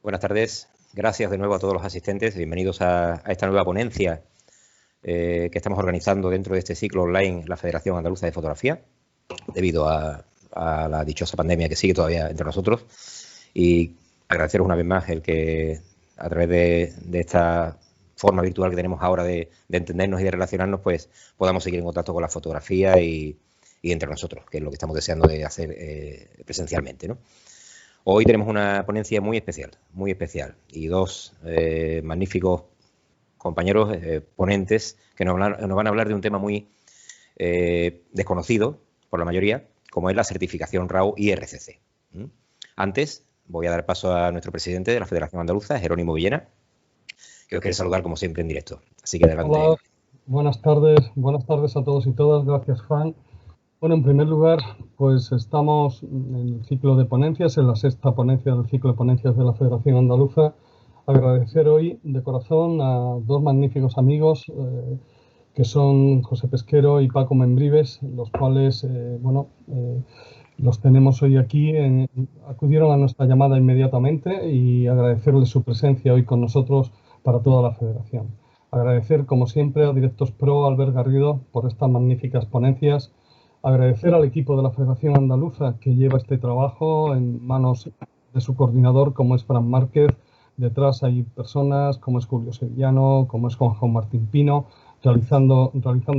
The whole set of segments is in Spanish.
Buenas tardes. Gracias de nuevo a todos los asistentes. Bienvenidos a esta nueva ponencia que estamos organizando dentro de este ciclo online la Federación Andaluza de Fotografía, debido a la dichosa pandemia que sigue todavía entre nosotros. Y agradeceros una vez más el que a través de esta forma virtual que tenemos ahora de entendernos y de relacionarnos, pues podamos seguir en contacto con la fotografía y entre nosotros, que es lo que estamos deseando de hacer presencialmente, ¿no? Hoy tenemos una ponencia muy especial y dos magníficos compañeros ponentes que nos van a hablar de un tema muy desconocido por la mayoría, como es la certificación RAW IRCC. Antes voy a dar paso a nuestro presidente de la Federación Andaluza, Jerónimo Villena, que os quiere saludar como siempre en directo. Así que adelante. Hola, buenas tardes a todos y todas. Gracias, Juan. Bueno, en primer lugar, pues estamos en el ciclo de ponencias, en la sexta ponencia del ciclo de ponencias de la Federación Andaluza. Agradecer hoy de corazón a dos magníficos amigos que son José Pesquero y Paco Membrives, los cuales, los tenemos hoy aquí. Acudieron a nuestra llamada inmediatamente y agradecerles su presencia hoy con nosotros para toda la Federación. Agradecer, como siempre, a Directos Pro, Albert Garrido, por estas magníficas ponencias. Agradecer al equipo de la Federación Andaluza que lleva este trabajo en manos de su coordinador, como es Fran Márquez. Detrás hay personas como es Julio Sevillano, como es Juan Martín Pino, realizando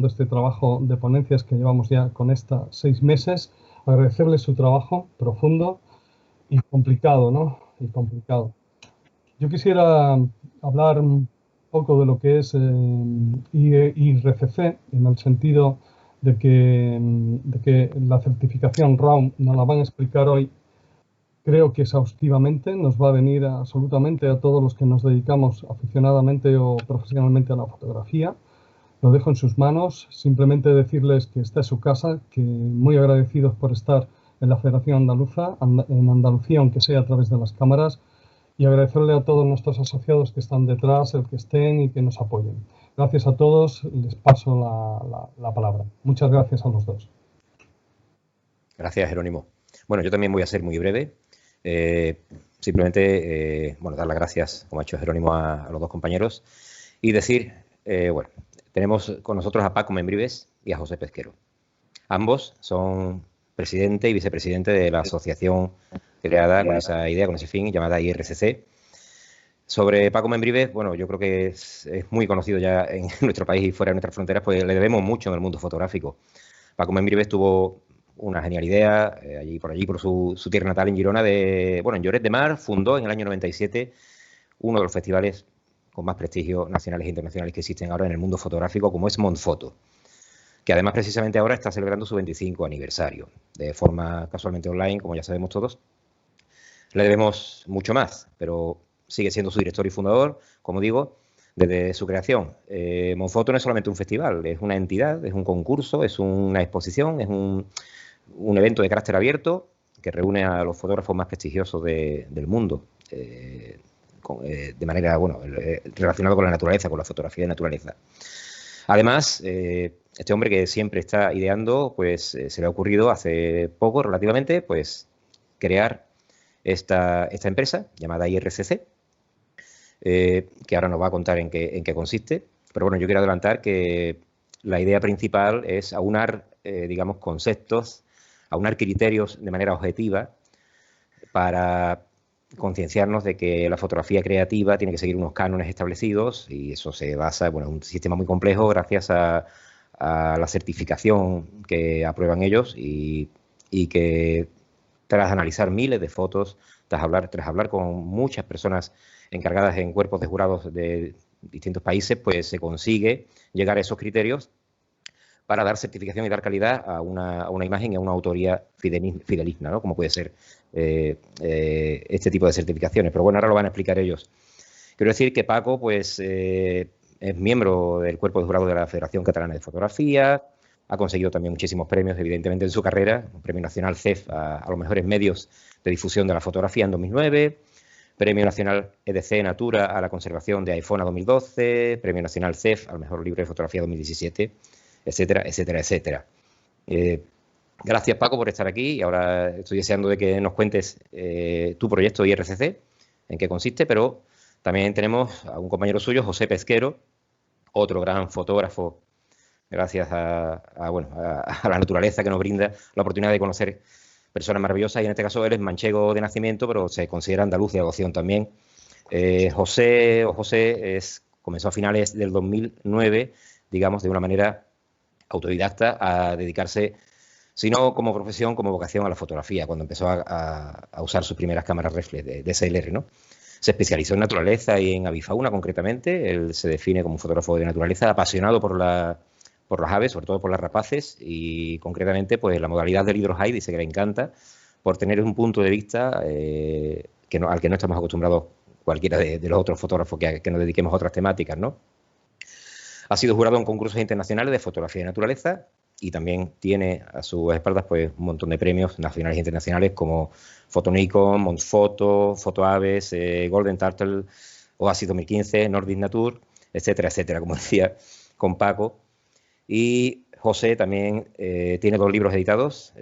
este trabajo de ponencias que llevamos ya con 6 meses. Agradecerles su trabajo profundo y complicado, ¿no? Yo quisiera hablar un poco de lo que es IRCC, en el sentido de que la certificación RAW nos la van a explicar hoy, creo que exhaustivamente. Nos va a venir absolutamente a todos los que nos dedicamos aficionadamente o profesionalmente a la fotografía. Lo dejo en sus manos. Simplemente decirles que esta es su casa, que muy agradecidos por estar en la Federación Andaluza, en Andalucía, aunque sea a través de las cámaras, y agradecerle a todos nuestros asociados que están detrás, el que estén y que nos apoyen. Gracias a todos. Les paso la palabra. Muchas gracias a los dos. Gracias, Jerónimo. Bueno, yo también voy a ser muy breve. Simplemente, dar las gracias, como ha hecho Jerónimo, a los dos compañeros y decir, tenemos con nosotros a Paco Membrives y a José Pesquero. Ambos son presidente y vicepresidente de la asociación creada con esa idea, con ese fin, llamada IRCC. Sobre Paco Membrives, bueno, yo creo que es muy conocido ya en nuestro país y fuera de nuestras fronteras, pues le debemos mucho en el mundo fotográfico. Paco Membrives tuvo una genial idea por su tierra natal en Girona, en Lloret de Mar. Fundó en el año 97 uno de los festivales con más prestigio nacionales e internacionales que existen ahora en el mundo fotográfico, como es Montfoto, que además precisamente ahora está celebrando su 25 aniversario, de forma casualmente online, como ya sabemos todos. Le debemos mucho más, pero sigue siendo su director y fundador, como digo, desde su creación. Montfoto no es solamente un festival, es una entidad, es un concurso, es una exposición, es un evento de carácter abierto que reúne a los fotógrafos más prestigiosos del mundo, de manera, relacionado con la naturaleza, con la fotografía de naturaleza. Además, este hombre que siempre está ideando, pues se le ha ocurrido hace poco, relativamente, pues crear esta empresa llamada IRCC, que ahora nos va a contar en qué consiste. Pero bueno, yo quiero adelantar que la idea principal es aunar, conceptos, aunar criterios de manera objetiva para concienciarnos de que la fotografía creativa tiene que seguir unos cánones establecidos, y eso se basa en un sistema muy complejo gracias a la certificación que aprueban ellos y que tras analizar miles de fotos, tras hablar con muchas personas encargadas en cuerpos de jurados de distintos países, pues se consigue llegar a esos criterios para dar certificación y dar calidad a una imagen y a una autoría fidedigna, ¿no? Como puede ser este tipo de certificaciones. Pero bueno, ahora lo van a explicar ellos. Quiero decir que Paco, pues, es miembro del cuerpo de jurado de la Federación Catalana de Fotografía, ha conseguido también muchísimos premios, evidentemente, en su carrera, un premio nacional CEF a los mejores medios de difusión de la fotografía en 2009, premio nacional EDC Natura a la conservación de iPhone a 2012, premio nacional CEF al mejor libro de fotografía 2017, etcétera, etcétera, etcétera. Gracias, Paco, por estar aquí, y ahora estoy deseando de que nos cuentes tu proyecto IRCC, en qué consiste, pero también tenemos a un compañero suyo, José Pesquero, otro gran fotógrafo, gracias a la naturaleza que nos brinda la oportunidad de conocer personas maravillosas, y en este caso él es manchego de nacimiento, pero se considera andaluz de adopción también. José comenzó a finales del 2009, digamos, de una manera autodidacta, a dedicarse, si no como profesión, como vocación, a la fotografía, cuando empezó a usar sus primeras cámaras reflex de DSLR, ¿no? Se especializó en naturaleza y en avifauna concretamente. Él se define como un fotógrafo de naturaleza, apasionado por las aves, sobre todo por las rapaces, y concretamente pues la modalidad del hydro-high dice que le encanta por tener un punto de vista al que no estamos acostumbrados cualquiera de los otros fotógrafos que nos dediquemos a otras temáticas, ¿no? Ha sido jurado en concursos internacionales de fotografía de naturaleza y también tiene a sus espaldas pues un montón de premios nacionales e internacionales como Foto Nikon, Montfoto, Foto Aves, Golden Turtle, Oasis 2015, Nordic Nature, etcétera, etcétera, como decía con Paco. Y José también tiene 2 libros editados,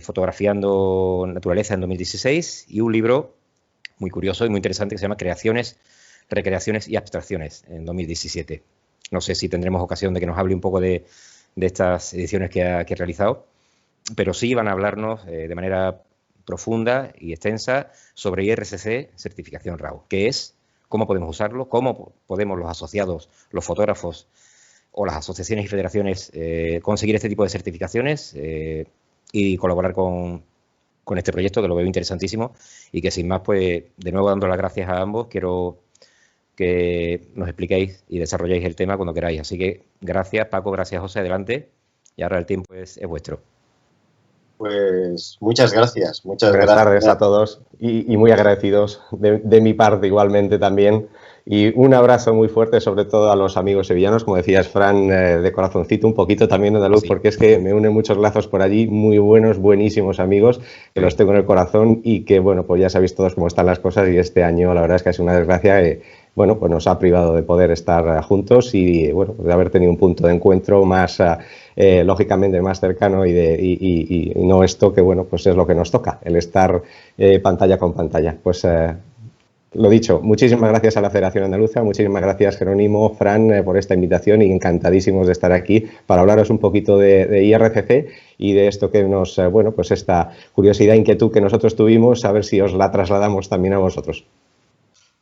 Fotografiando Naturaleza en 2016 y un libro muy curioso y muy interesante que se llama Creaciones, Recreaciones y Abstracciones en 2017. No sé si tendremos ocasión de que nos hable un poco de estas ediciones que ha realizado, pero sí van a hablarnos de manera profunda y extensa sobre IRCC certificación RAW, qué es, cómo podemos usarlo, cómo podemos los asociados, los fotógrafos o las asociaciones y federaciones conseguir este tipo de certificaciones y colaborar con este proyecto, que lo veo interesantísimo, y que sin más, pues de nuevo dando las gracias a ambos, quiero que nos expliquéis y desarrolléis el tema cuando queráis. Así que gracias, Paco, gracias, José, adelante. Y ahora el tiempo es vuestro. Pues muchas gracias. Buenas tardes a todos y muy agradecidos de mi parte igualmente también. Y un abrazo muy fuerte, sobre todo a los amigos sevillanos, como decías, Fran, de corazoncito, un poquito también andaluz, sí, porque es que me unen muchos lazos por allí, muy buenos, buenísimos amigos, que los tengo en el corazón y que, bueno, pues ya sabéis todos cómo están las cosas y este año la verdad es que ha sido una desgracia. Bueno, pues nos ha privado de poder estar juntos y, bueno, de haber tenido un punto de encuentro más, lógicamente, más cercano y no esto que, bueno, pues es lo que nos toca, el estar pantalla con pantalla. Pues lo dicho, muchísimas gracias a la Federación Andaluza, muchísimas gracias Jerónimo, Fran, por esta invitación y encantadísimos de estar aquí para hablaros un poquito de IRCC y de esto que nos, bueno, pues esta curiosidad, inquietud que nosotros tuvimos, a ver si os la trasladamos también a vosotros.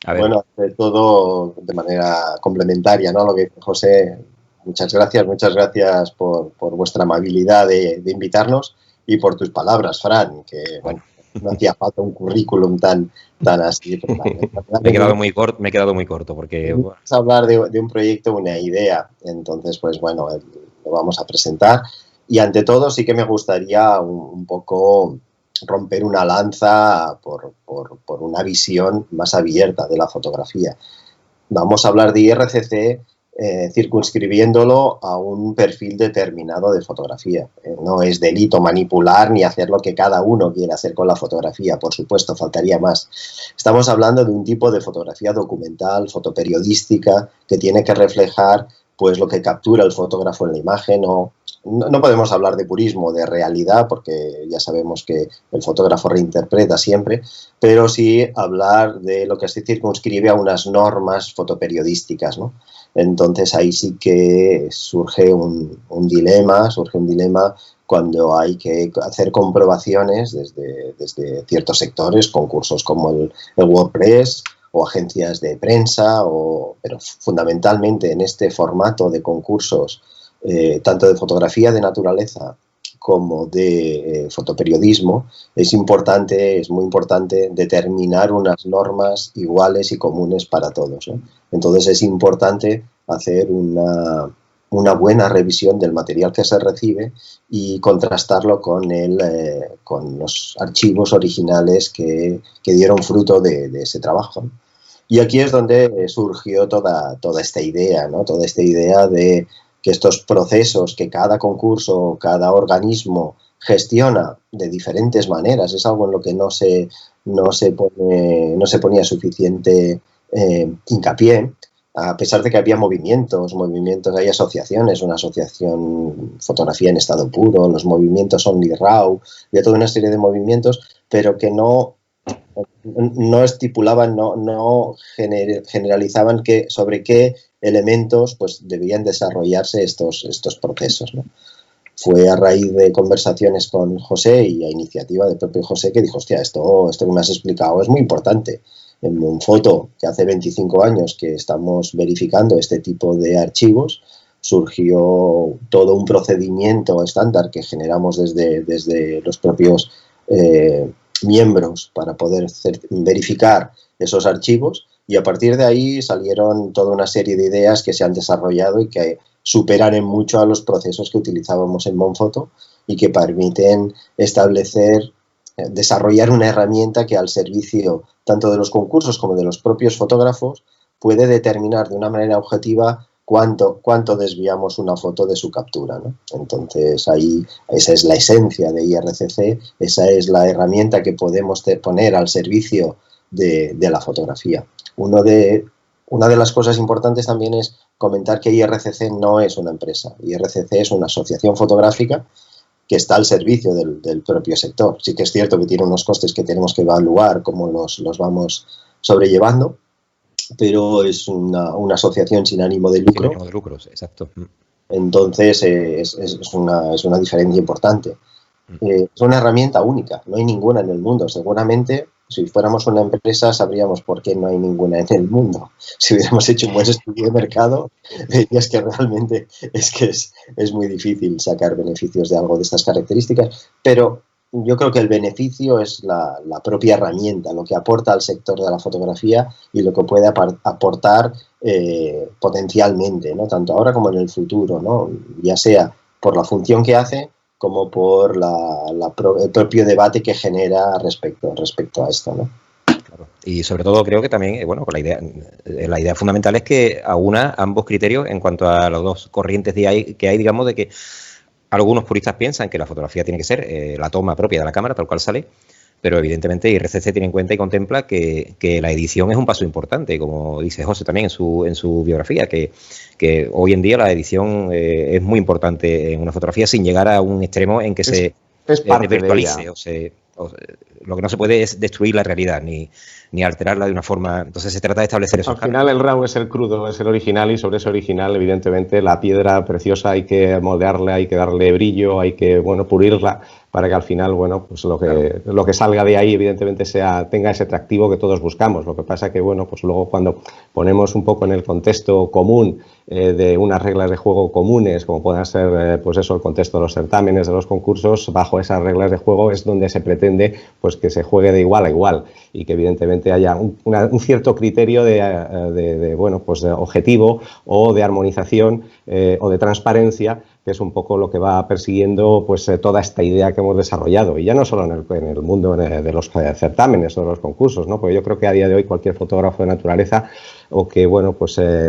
Bueno, de todo de manera complementaria, ¿no? Lo que José, muchas gracias por vuestra amabilidad de invitarnos y por tus palabras, Fran, que bueno, no hacía falta un currículum tan así. Me he quedado muy corto porque vamos a hablar de un proyecto, una idea, entonces pues bueno, lo vamos a presentar y ante todo sí que me gustaría un poco romper una lanza por una visión más abierta de la fotografía. Vamos a hablar de IRCC circunscribiéndolo a un perfil determinado de fotografía. No es delito manipular ni hacer lo que cada uno quiere hacer con la fotografía, por supuesto, faltaría más. Estamos hablando de un tipo de fotografía documental, fotoperiodística, que tiene que reflejar pues lo que captura el fotógrafo en la imagen. No podemos hablar de purismo, de realidad, porque ya sabemos que el fotógrafo reinterpreta siempre, pero sí hablar de lo que se circunscribe a unas normas fotoperiodísticas, ¿no? Entonces ahí sí que surge un dilema cuando hay que hacer comprobaciones desde ciertos sectores, concursos como el WordPress o agencias de prensa, pero fundamentalmente en este formato de concursos tanto de fotografía de naturaleza como de fotoperiodismo, es muy importante determinar unas normas iguales y comunes para todos, ¿no? Entonces es importante hacer una buena revisión del material que se recibe y contrastarlo con los archivos originales que dieron fruto de ese trabajo. Y aquí es donde surgió toda esta idea, ¿no? Toda esta idea de que estos procesos que cada concurso, cada organismo gestiona de diferentes maneras, es algo en lo que no se ponía suficiente hincapié, a pesar de que había movimientos, hay asociaciones, una asociación Fotografía en Estado Puro, los movimientos Only RAW, había toda una serie de movimientos, pero que no no estipulaban, no generalizaban sobre qué elementos pues debían desarrollarse estos procesos, ¿no? Fue a raíz de conversaciones con José y a iniciativa del propio José que dijo, hostia, esto que me has explicado es muy importante. En Monfoto, que hace 25 años que estamos verificando este tipo de archivos, surgió todo un procedimiento estándar que generamos desde los propios miembros para poder verificar esos archivos, y a partir de ahí salieron toda una serie de ideas que se han desarrollado y que superan en mucho a los procesos que utilizábamos en Monfoto y que permiten desarrollar una herramienta que al servicio tanto de los concursos como de los propios fotógrafos puede determinar de una manera objetiva cuánto desviamos una foto de su captura, ¿no? Entonces, ahí esa es la esencia de IRCC, esa es la herramienta que podemos poner al servicio de la fotografía. Una de las cosas importantes también es comentar que IRCC no es una empresa. IRCC es una asociación fotográfica que está al servicio del propio sector. Sí que es cierto que tiene unos costes que tenemos que evaluar cómo los vamos sobrellevando, pero es una asociación sin ánimo de lucro. Sin ánimo de lucros, exacto. Entonces es una diferencia importante. Es una herramienta única, no hay ninguna en el mundo. Seguramente, si fuéramos una empresa, sabríamos por qué no hay ninguna en el mundo. Si hubiéramos hecho un buen estudio de mercado, verías que realmente es muy difícil sacar beneficios de algo de estas características, pero yo creo que el beneficio es la propia herramienta, lo que aporta al sector de la fotografía y lo que puede aportar potencialmente, ¿no? Tanto ahora como en el futuro, ¿no? Ya sea por la función que hace como por el propio debate que genera respecto a esto, ¿no? Claro. Y sobre todo creo que también, bueno, la idea fundamental es que aúna ambos criterios en cuanto a las dos corrientes que hay, digamos, de que algunos puristas piensan que la fotografía tiene que ser la toma propia de la cámara, tal cual sale, pero evidentemente IRCC tiene en cuenta y contempla que la edición es un paso importante, como dice José también en su biografía, que hoy en día la edición es muy importante en una fotografía sin llegar a un extremo en que se virtualice lo que no se puede es destruir la realidad ni alterarla de una forma. Entonces se trata de establecer eso. Al final el RAW es el crudo, es el original, y sobre ese original evidentemente la piedra preciosa hay que moldearla, hay que darle brillo, hay que pulirla para que al final pues lo que salga de ahí evidentemente tenga ese atractivo que todos buscamos. Lo que pasa que pues luego cuando ponemos un poco en el contexto común de unas reglas de juego comunes, como puedan ser pues eso, el contexto de los certámenes, de los concursos, bajo esas reglas de juego es donde se pretende pues que se juegue de igual a igual y que evidentemente haya un cierto criterio de objetivo o de armonización o de transparencia, que es un poco lo que va persiguiendo pues toda esta idea que hemos desarrollado, y ya no solo en el mundo de los certámenes o de los concursos, ¿no? Porque yo creo que a día de hoy cualquier fotógrafo de naturaleza o que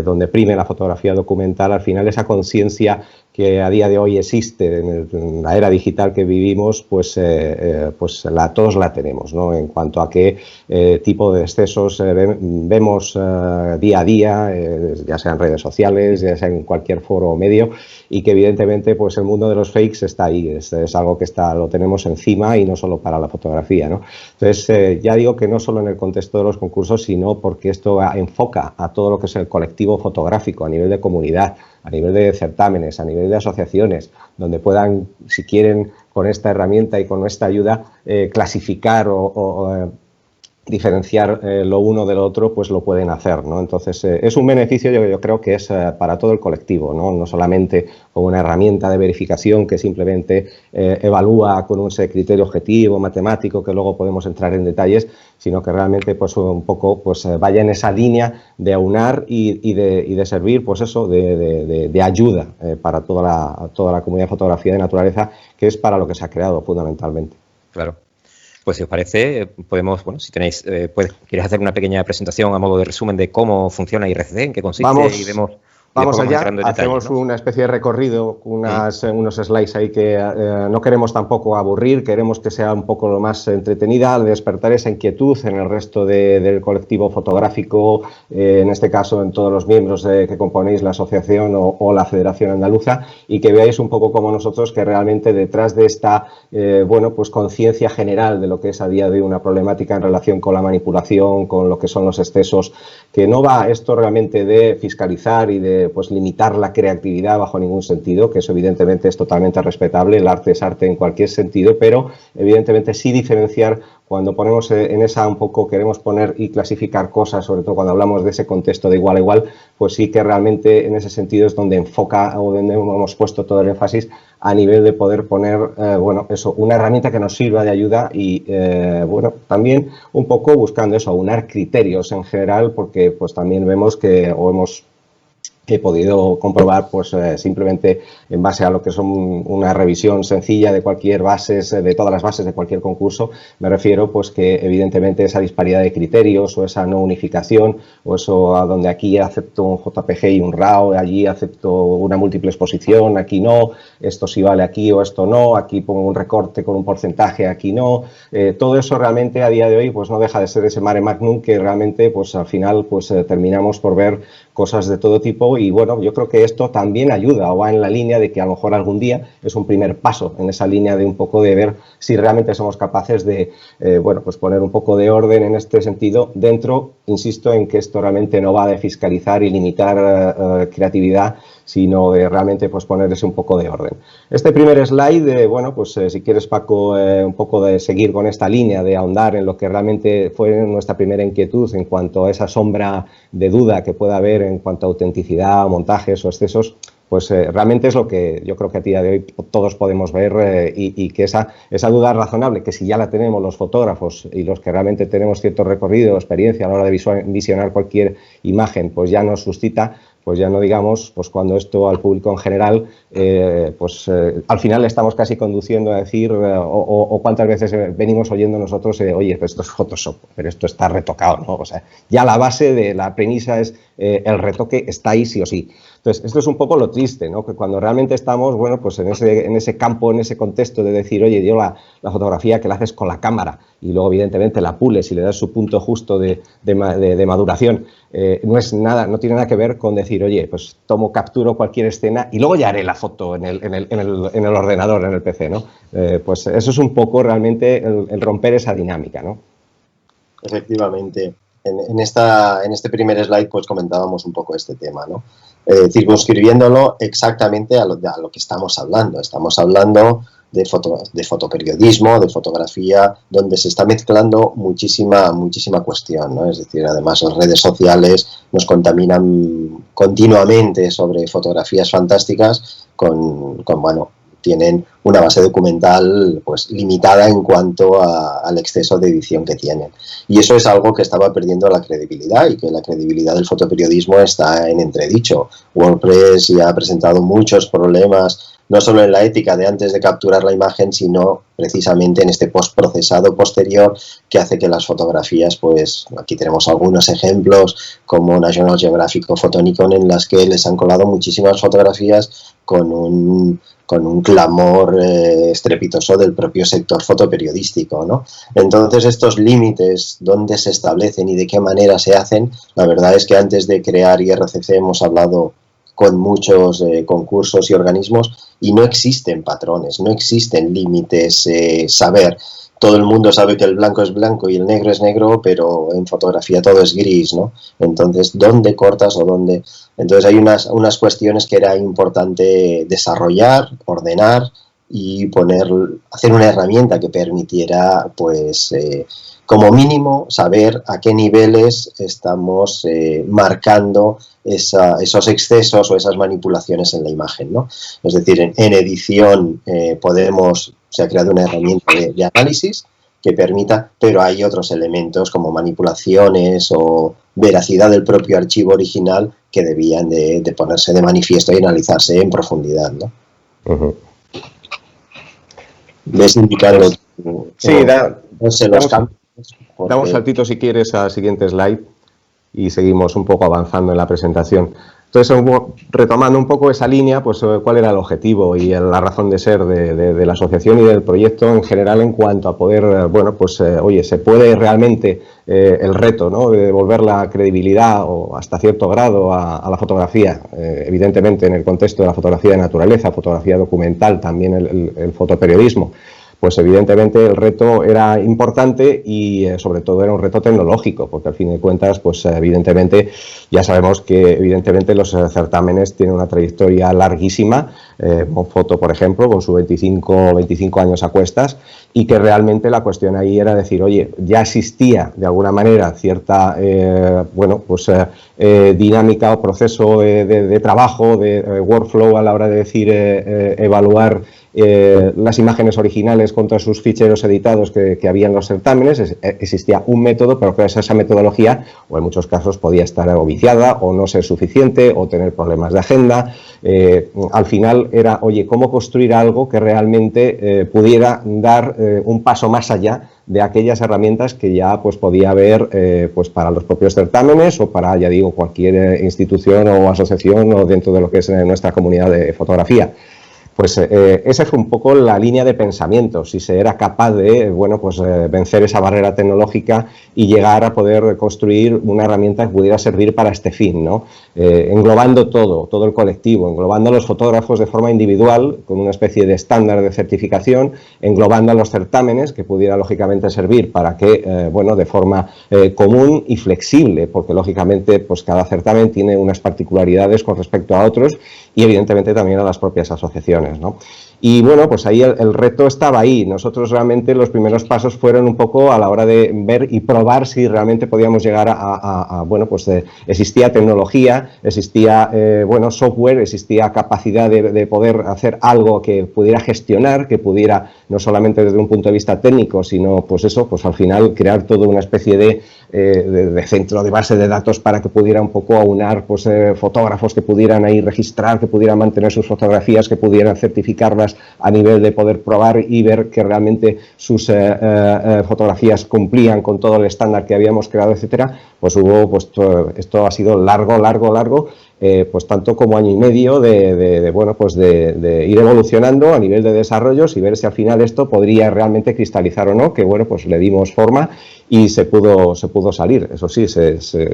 donde prime la fotografía documental, al final esa conciencia que a día de hoy existe en la era digital que vivimos, pues todos la tenemos, ¿no? En cuanto a qué tipo de excesos vemos día a día, ya sea en redes sociales, ya sea en cualquier foro o medio, y que evidentemente pues el mundo de los fakes está ahí, es algo que lo tenemos encima, y no solo para la fotografía, ¿no? Entonces ya digo que no solo en el contexto de los concursos, sino porque esto enfoca a todo lo que es el colectivo fotográfico a nivel de comunidad, a nivel de certámenes, a nivel de asociaciones, donde puedan, si quieren, con esta herramienta y con esta ayuda, clasificar o diferenciar lo uno del otro, pues lo pueden hacer, ¿no? Entonces es un beneficio, yo creo que es para todo el colectivo, ¿no? No solamente como una herramienta de verificación que simplemente evalúa con un criterio objetivo, matemático, que luego podemos entrar en detalles, sino que realmente pues un poco pues vaya en esa línea de aunar y de servir pues eso de ayuda para toda la comunidad de fotografía de naturaleza, que es para lo que se ha creado fundamentalmente. Claro. Pues si os parece, podemos, si tenéis, ¿quieres hacer una pequeña presentación a modo de resumen de cómo funciona IRCC, en qué consiste? Vamos. Y vemos Vamos allá, hacemos una especie de recorrido, unos slides ahí que no queremos tampoco aburrir, queremos que sea un poco lo más entretenida, despertar esa inquietud en el resto del colectivo fotográfico, en este caso en todos los miembros que componéis la asociación o la Federación Andaluza, y que veáis un poco como nosotros que realmente detrás de esta pues conciencia general de lo que es a día de hoy una problemática en relación con la manipulación, con lo que son los excesos, que no va esto realmente de fiscalizar y de pues limitar la creatividad bajo ningún sentido, que eso evidentemente es totalmente respetable, el arte es arte en cualquier sentido, pero evidentemente sí diferenciar cuando ponemos en esa un poco, queremos poner y clasificar cosas, sobre todo cuando hablamos de ese contexto de igual a igual, pues sí que realmente en ese sentido es donde enfoca o donde hemos puesto todo el énfasis a nivel de poder poner, bueno, eso, una herramienta que nos sirva de ayuda y, bueno, también un poco buscando eso, aunar criterios en general, porque pues también vemos que, he podido comprobar pues simplemente en base a lo que son una revisión sencilla de cualquier bases, de todas las bases de cualquier concurso, me refiero pues que evidentemente esa disparidad de criterios o esa no unificación o eso a donde aquí acepto un JPG y un RAW, allí acepto una múltiple exposición, aquí no, esto sí vale aquí o esto no, aquí pongo un recorte con un porcentaje, aquí no, todo eso realmente a día de hoy pues no deja de ser ese mare magnum que realmente pues al final pues terminamos por ver cosas de todo tipo y bueno, yo creo que esto también ayuda o va en la línea de que a lo mejor algún día es un primer paso en esa línea de un poco de ver si realmente somos capaces de, bueno, pues poner un poco de orden en este sentido dentro, insisto en que esto realmente no va de fiscalizar y limitar creatividad, sino de realmente pues ponerse un poco de orden. Este primer slide, bueno, pues si quieres Paco, un poco de seguir con esta línea, de ahondar en lo que realmente fue nuestra primera inquietud en cuanto a esa sombra de duda que pueda haber en cuanto a autenticidad, montajes o excesos, pues realmente es lo que yo creo que a día de hoy todos podemos ver y que esa duda razonable, que si ya la tenemos los fotógrafos y los que realmente tenemos cierto recorrido, experiencia a la hora de visionar cualquier imagen, pues ya nos suscita, pues ya no digamos, pues cuando esto al público en general, pues al final le estamos casi conduciendo a decir, o cuántas veces venimos oyendo nosotros, oye, pero esto es Photoshop, pero esto está retocado, ¿no? O sea, ya la base de la premisa es el retoque está ahí sí o sí. Entonces, esto es un poco lo triste, ¿no? Que cuando realmente estamos, bueno, pues en ese campo, en ese contexto de decir, oye, yo la fotografía que la haces con la cámara y luego evidentemente la pules y le das su punto justo de maduración, no es nada, no tiene nada que ver con decir, oye, pues capturo cualquier escena y luego ya haré la foto en el ordenador, en el PC, ¿no? Pues eso es un poco realmente el romper esa dinámica, ¿no? Efectivamente. En este primer slide pues comentábamos un poco este tema, ¿no? Circunscribiéndolo exactamente a lo que estamos hablando. Estamos hablando de fotoperiodismo, de fotografía, donde se está mezclando muchísima cuestión, ¿no? Es decir, además las redes sociales nos contaminan continuamente sobre fotografías fantásticas bueno, tienen una base documental pues limitada en cuanto al exceso de edición que tienen. Y eso es algo que estaba perdiendo la credibilidad y que la credibilidad del fotoperiodismo está en entredicho. WordPress ya ha presentado muchos problemas, no solo en la ética de antes de capturar la imagen, sino precisamente en este postprocesado posterior que hace que las fotografías, pues aquí tenemos algunos ejemplos como National Geographic o Photonicon en las que les han colado muchísimas fotografías con un clamor estrepitoso del propio sector fotoperiodístico, ¿no? Entonces estos límites, ¿dónde se establecen y de qué manera se hacen? La verdad es que antes de crear IRCC hemos hablado con muchos concursos y organismos y no existen patrones, no existen límites, saber. Todo el mundo sabe que el blanco es blanco y el negro es negro, pero en fotografía todo es gris, ¿no? Entonces, ¿dónde cortas o dónde? Entonces hay unas cuestiones que era importante desarrollar, ordenar y hacer una herramienta que permitiera, pues, como mínimo, saber a qué niveles estamos marcando esos excesos o esas manipulaciones en la imagen, ¿no? Es decir, en edición se ha creado una herramienta de análisis que permita, pero hay otros elementos como manipulaciones o veracidad del propio archivo original que debían de ponerse de manifiesto y analizarse en profundidad, ¿no? Uh-huh. ¿Ves indicando? Sí, damos saltito si quieres al siguiente slide y seguimos un poco avanzando en la presentación. Entonces, retomando un poco esa línea, pues cuál era el objetivo y la razón de ser de la asociación y del proyecto en general en cuanto a poder, bueno, pues oye, se puede realmente el reto, ¿no?, de devolver la credibilidad o hasta cierto grado a la fotografía, evidentemente en el contexto de la fotografía de naturaleza, fotografía documental, también el fotoperiodismo. Pues evidentemente el reto era importante y sobre todo era un reto tecnológico, porque al fin de cuentas, pues evidentemente ya sabemos que evidentemente los certámenes tienen una trayectoria larguísima, Monfoto por ejemplo, con sus 25 años a cuestas, y que realmente la cuestión ahí era decir, oye, ya existía de alguna manera cierta, bueno, pues dinámica o proceso de trabajo, de workflow a la hora de decir, evaluar las imágenes originales contra sus ficheros editados que había en los certámenes. Existía un método, pero que esa metodología, o en muchos casos, podía estar o viciada, o no ser suficiente, o tener problemas de agenda. Al final era, oye, ¿cómo construir algo que realmente pudiera dar un paso más allá de aquellas herramientas que ya pues podía haber pues para los propios certámenes o para, ya digo, cualquier institución o asociación o dentro de lo que es nuestra comunidad de fotografía? Pues esa fue un poco la línea de pensamiento, si se era capaz de, bueno, pues vencer esa barrera tecnológica y llegar a poder construir una herramienta que pudiera servir para este fin, ¿no? Englobando todo el colectivo, englobando a los fotógrafos de forma individual, con una especie de estándar de certificación, englobando a los certámenes, que pudiera lógicamente servir para que, bueno, de forma común y flexible, porque lógicamente pues cada certamen tiene unas particularidades con respecto a otros y evidentemente también a las propias asociaciones, ¿no? Y bueno, pues ahí el reto estaba ahí. Nosotros realmente los primeros pasos fueron un poco a la hora de ver y probar si realmente podíamos llegar bueno, pues existía tecnología, existía, bueno, software, existía capacidad de poder hacer algo que pudiera gestionar, que pudiera no solamente desde un punto de vista técnico, sino pues eso, pues al final crear toda una especie de centro de base de datos para que pudiera un poco aunar pues fotógrafos que pudieran ahí registrar, que pudieran mantener sus fotografías, que pudieran certificarlas a nivel de poder probar y ver que realmente sus fotografías cumplían con todo el estándar que habíamos creado, etcétera. Pues hubo, pues esto ha sido largo, pues tanto como año y medio bueno, pues de ir evolucionando a nivel de desarrollos y ver si al final esto podría realmente cristalizar o no, que bueno, pues le dimos forma y se pudo salir. Eso sí,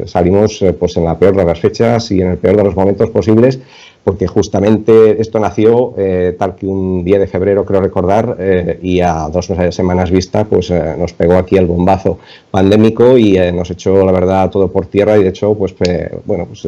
salimos pues en la peor de las fechas y en el peor de los momentos posibles, porque justamente esto nació tal que un 10 de febrero, creo recordar, y a 2 semanas vista, pues nos pegó aquí el bombazo pandémico y nos echó, la verdad, todo por tierra y de hecho, pues bueno, pues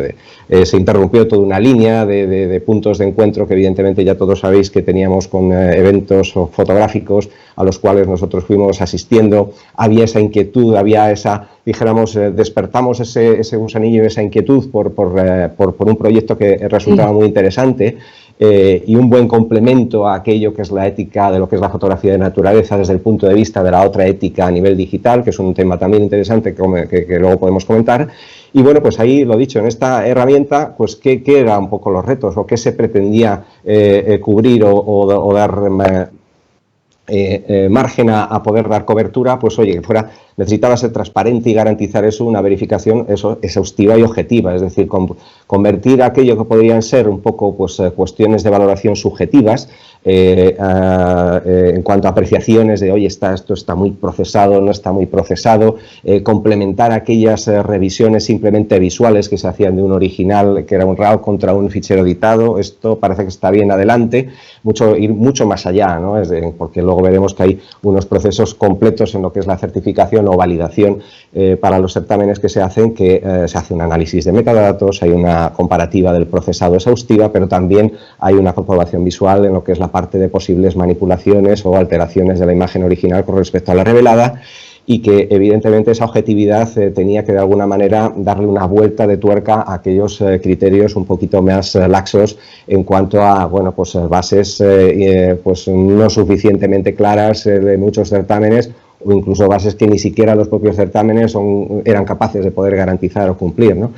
se interrumpió toda una línea de puntos de encuentro que evidentemente ya todos sabéis que teníamos con eventos fotográficos a los cuales nosotros fuimos asistiendo. Había esa inquietud, había esa, dijéramos, despertamos ese gusanillo, esa inquietud por un proyecto que resultaba muy interesante y un buen complemento a aquello que es la ética de lo que es la fotografía de naturaleza desde el punto de vista de la otra ética a nivel digital, que es un tema también interesante que luego podemos comentar. Y bueno, pues ahí lo dicho, en esta herramienta, pues ¿qué eran un poco los retos o qué se pretendía cubrir o dar margen a poder dar cobertura? Pues oye, que fuera, necesitaba ser transparente y garantizar eso, una verificación exhaustiva y objetiva, es decir, convertir aquello que podrían ser un poco pues cuestiones de valoración subjetivas en cuanto a apreciaciones de oye, esto está muy procesado, no está muy procesado, complementar aquellas revisiones simplemente visuales que se hacían de un original que era un RAW contra un fichero editado, esto parece que está bien adelante, ir mucho más allá, ¿no? Porque luego veremos que hay unos procesos completos en lo que es la certificación o validación para los certámenes que se hacen, que se hace un análisis de metadatos, hay una comparativa del procesado exhaustiva, pero también hay una comprobación visual en lo que es la parte de posibles manipulaciones o alteraciones de la imagen original con respecto a la revelada, y que evidentemente esa objetividad tenía que de alguna manera darle una vuelta de tuerca a aquellos criterios un poquito más laxos en cuanto a bueno, pues bases pues no suficientemente claras de muchos certámenes, o incluso bases que ni siquiera los propios certámenes eran capaces de poder garantizar o cumplir, ¿no?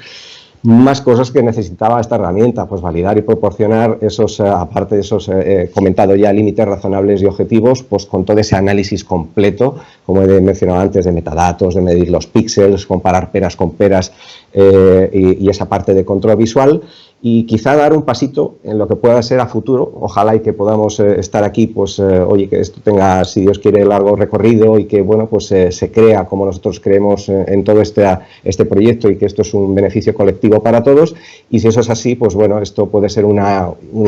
Más cosas que necesitaba esta herramienta, pues validar y proporcionar esos, aparte de esos comentado ya, límites razonables y objetivos, pues con todo ese análisis completo, como he mencionado antes, de metadatos, de medir los píxeles, comparar peras con peras y esa parte de control visual. y quizá dar un pasito en lo que pueda ser a futuro. Ojalá y que podamos estar aquí, pues, oye, que esto tenga, si Dios quiere, largo recorrido y que, bueno, pues se crea como nosotros creemos en todo este proyecto y que esto es un beneficio colectivo para todos. Y si eso es así, pues, bueno, esto puede ser un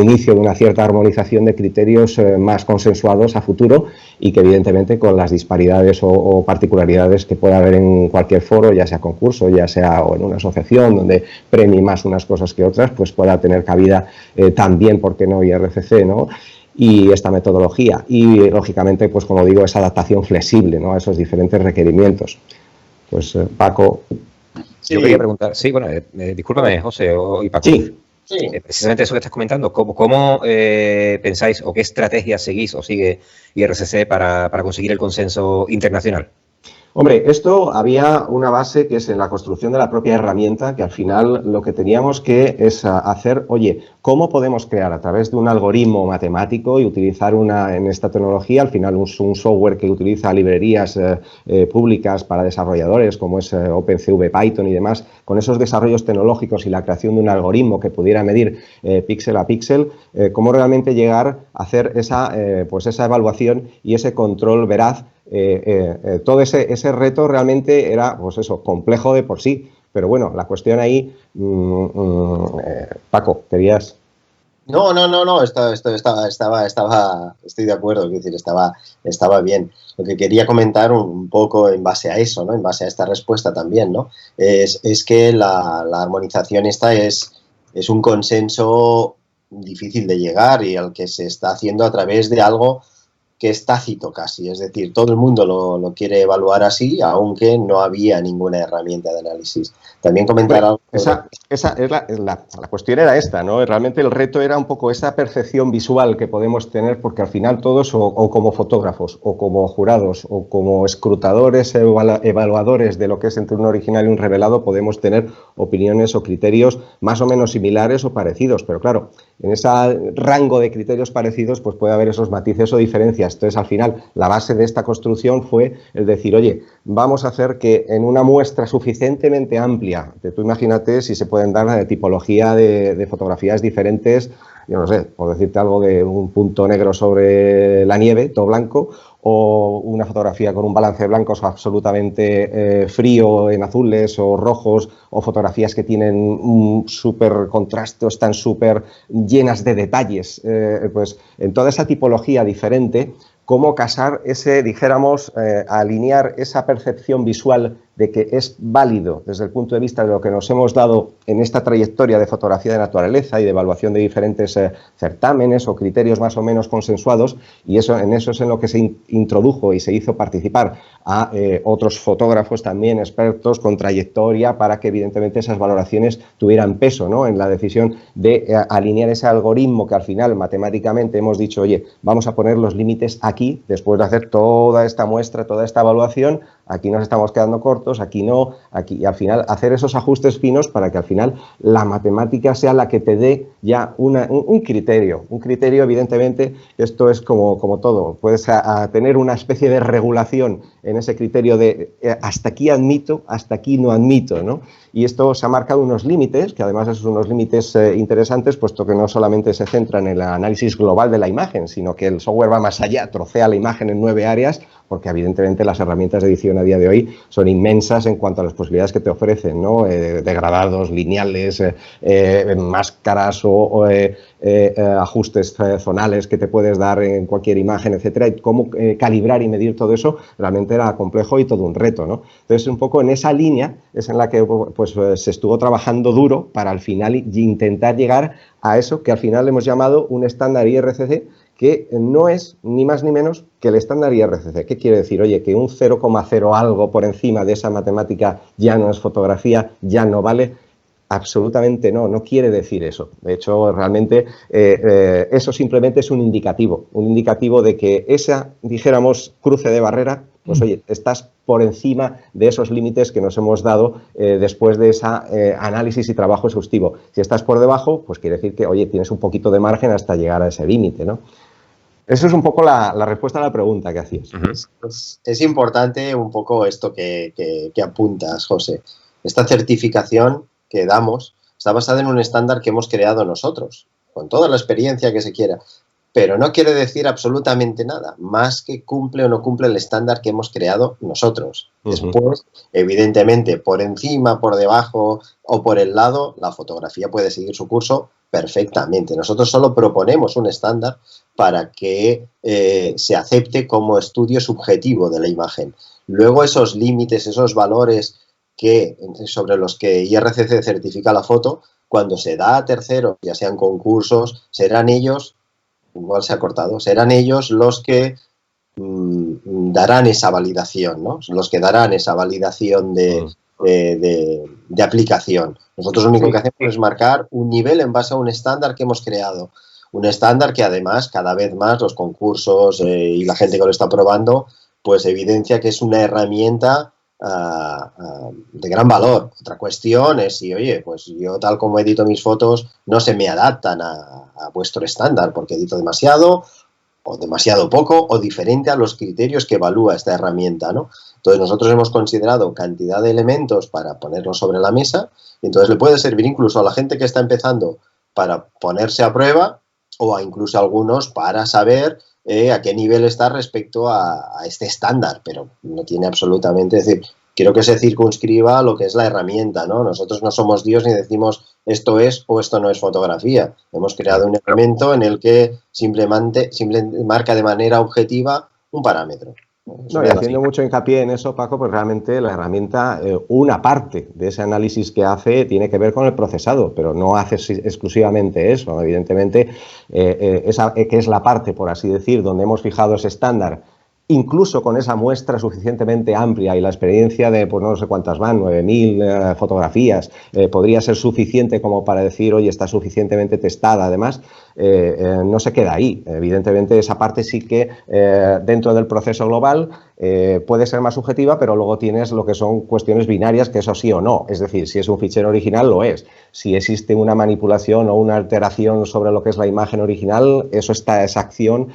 inicio de una cierta armonización de criterios más consensuados a futuro y que, evidentemente, con las disparidades o particularidades que pueda haber en cualquier foro, ya sea concurso, ya sea o en una asociación donde premie más unas cosas que otras, pues pueda tener cabida también, ¿por qué no?, IRCC, ¿no?, y esta metodología. Y, lógicamente, pues como digo, esa adaptación flexible, ¿no?, a esos diferentes requerimientos. Pues, Paco. Sí. Yo quería preguntar, sí, bueno, discúlpame, José y Paco. Sí. Precisamente eso que estás comentando, ¿cómo pensáis o qué estrategia seguís o sigue IRCC para conseguir el consenso internacional? Hombre, esto había una base que es en la construcción de la propia herramienta, que al final lo que teníamos que es hacer, oye, ¿cómo podemos crear a través de un algoritmo matemático y utilizar en esta tecnología, al final un software que utiliza librerías públicas para desarrolladores como es OpenCV, Python y demás, con esos desarrollos tecnológicos y la creación de un algoritmo que pudiera medir píxel a píxel, cómo realmente llegar a hacer pues esa evaluación y ese control veraz? Todo ese reto realmente era, pues eso, complejo de por sí, pero bueno, la cuestión ahí, Paco, ¿querías? No, estoy de acuerdo, es decir, estaba bien. Lo que quería comentar un poco en base a eso, ¿no?, en base a esta respuesta también, ¿no?, es que la armonización esta es un consenso difícil de llegar y al que se está haciendo a través de algo que es tácito casi, es decir, todo el mundo lo quiere evaluar así, aunque no había ninguna herramienta de análisis. También comentar algo. La cuestión era esta, ¿no? Realmente el reto era un poco esa percepción visual que podemos tener, porque al final todos, o como fotógrafos, o como jurados, o como escrutadores, evaluadores de lo que es entre un original y un revelado, podemos tener opiniones o criterios más o menos similares o parecidos, pero claro, en ese rango de criterios parecidos, pues puede haber esos matices o diferencias. Entonces, al final, la base de esta construcción fue el decir, oye, vamos a hacer que en una muestra suficientemente amplia, tú imagínate si se pueden dar de tipología de fotografías diferentes, yo no sé, por decirte algo de un punto negro sobre la nieve, todo blanco, o una fotografía con un balance de blancos absolutamente frío en azules o rojos, o fotografías que tienen un súper contraste o están súper llenas de detalles, pues en toda esa tipología diferente, cómo casar dijéramos, alinear esa percepción visual de que es válido desde el punto de vista de lo que nos hemos dado en esta trayectoria de fotografía de naturaleza y de evaluación de diferentes certámenes o criterios más o menos consensuados, y en eso es en lo que se introdujo y se hizo participar a otros fotógrafos también expertos con trayectoria para que evidentemente esas valoraciones tuvieran peso, ¿no?, en la decisión de alinear ese algoritmo que al final matemáticamente hemos dicho, oye, vamos a poner los límites aquí, después de hacer toda esta muestra, toda esta evaluación, aquí nos estamos quedando cortos, aquí no, aquí, y al final hacer esos ajustes finos para que al final la matemática sea la que te dé ya un criterio, evidentemente, esto es como todo, puedes tener una especie de regulación en ese criterio de hasta aquí admito, hasta aquí no admito, ¿no? Y esto se ha marcado unos límites, que además son unos límites interesantes, puesto que no solamente se centran en el análisis global de la imagen, sino que el software va más allá, trocea la imagen en 9 áreas, porque evidentemente las herramientas de edición a día de hoy son inmensas en cuanto a las posibilidades que te ofrecen, ¿no? Degradados, lineales, máscaras o ajustes zonales que te puedes dar en cualquier imagen, etcétera, y cómo calibrar y medir todo eso realmente era complejo y todo un reto, ¿no? Entonces, un poco en esa línea es en la que pues, se estuvo trabajando duro para al final intentar llegar a eso que al final hemos llamado un estándar IRCC, que no es ni más ni menos que el estándar IRCC. ¿Qué quiere decir? Oye, que un 0,0 algo por encima de esa matemática ya no es fotografía, ya no vale. Absolutamente no quiere decir eso. De hecho, realmente eso simplemente es un indicativo de que esa, dijéramos, cruce de barrera, pues oye, estás por encima de esos límites que nos hemos dado después de ese análisis y trabajo exhaustivo. Si estás por debajo, pues quiere decir que, oye, tienes un poquito de margen hasta llegar a ese límite, ¿no? Eso es un poco la respuesta a la pregunta que hacías. Es importante un poco esto que apuntas, José. Esta certificación que damos está basada en un estándar que hemos creado nosotros, con toda la experiencia que se quiera. Pero no quiere decir absolutamente nada, más que cumple o no cumple el estándar que hemos creado nosotros. Después, evidentemente, por encima, por debajo o por el lado, la fotografía puede seguir su curso perfectamente. Nosotros solo proponemos un estándar para que se acepte como estudio subjetivo de la imagen. Luego esos límites, esos valores sobre los que IRCC certifica la foto, cuando se da a terceros, ya sean concursos, serán ellos... Igual se ha cortado, serán ellos los que darán esa validación, ¿no? Los que darán esa validación de aplicación. Nosotros lo único que hacemos es marcar un nivel en base a un estándar que hemos creado. Un estándar que además cada vez más los concursos y la gente que lo está probando pues evidencia que es una herramienta de gran valor. Otra cuestión es si, oye, pues yo tal como edito mis fotos no se me adaptan a vuestro estándar porque edito demasiado o demasiado poco o diferente a los criterios que evalúa esta herramienta, ¿no? Entonces nosotros hemos considerado cantidad de elementos para ponerlos sobre la mesa y entonces le puede servir incluso a la gente que está empezando para ponerse a prueba o a incluso a algunos para saber a qué nivel está respecto a este estándar, pero no tiene absolutamente, es decir, quiero que se circunscriba a lo que es la herramienta, ¿no? Nosotros no somos Dios ni decimos esto es o esto no es fotografía. Hemos creado un elemento en el que simplemente marca de manera objetiva un parámetro. No, y haciendo mucho hincapié en eso, Paco, pues realmente la herramienta, una parte de ese análisis que hace tiene que ver con el procesado, pero no hace exclusivamente eso. Evidentemente, esa que es la parte, por así decir, donde hemos fijado ese estándar, incluso con esa muestra suficientemente amplia y la experiencia de, pues no sé cuántas van, 9.000 fotografías, podría ser suficiente como para decir, oye, está suficientemente testada. Además, no se queda ahí. Evidentemente, esa parte sí que dentro del proceso global puede ser más subjetiva, pero luego tienes lo que son cuestiones binarias, que eso sí o no. Es decir, si es un fichero original, lo es. Si existe una manipulación o una alteración sobre lo que es la imagen original, esa acción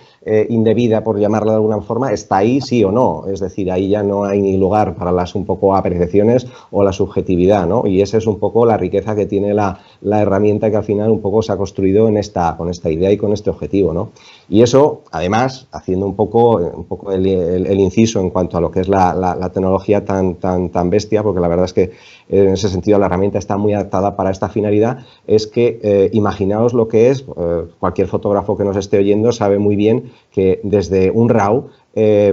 indebida, por llamarla de alguna forma, está ahí sí o no. Es decir, ahí ya no hay ni lugar para las un poco apreciaciones o la subjetividad, ¿no? Y esa es un poco la riqueza que tiene la herramienta que al final un poco se ha construido con esta idea y con este objetivo, ¿no? Y eso, además, haciendo un poco el inciso en cuanto a lo que es la tecnología tan bestia, porque la verdad es que en ese sentido la herramienta está muy adaptada para esta finalidad, es que imaginaos lo que es, cualquier fotógrafo que nos esté oyendo sabe muy bien que desde un RAW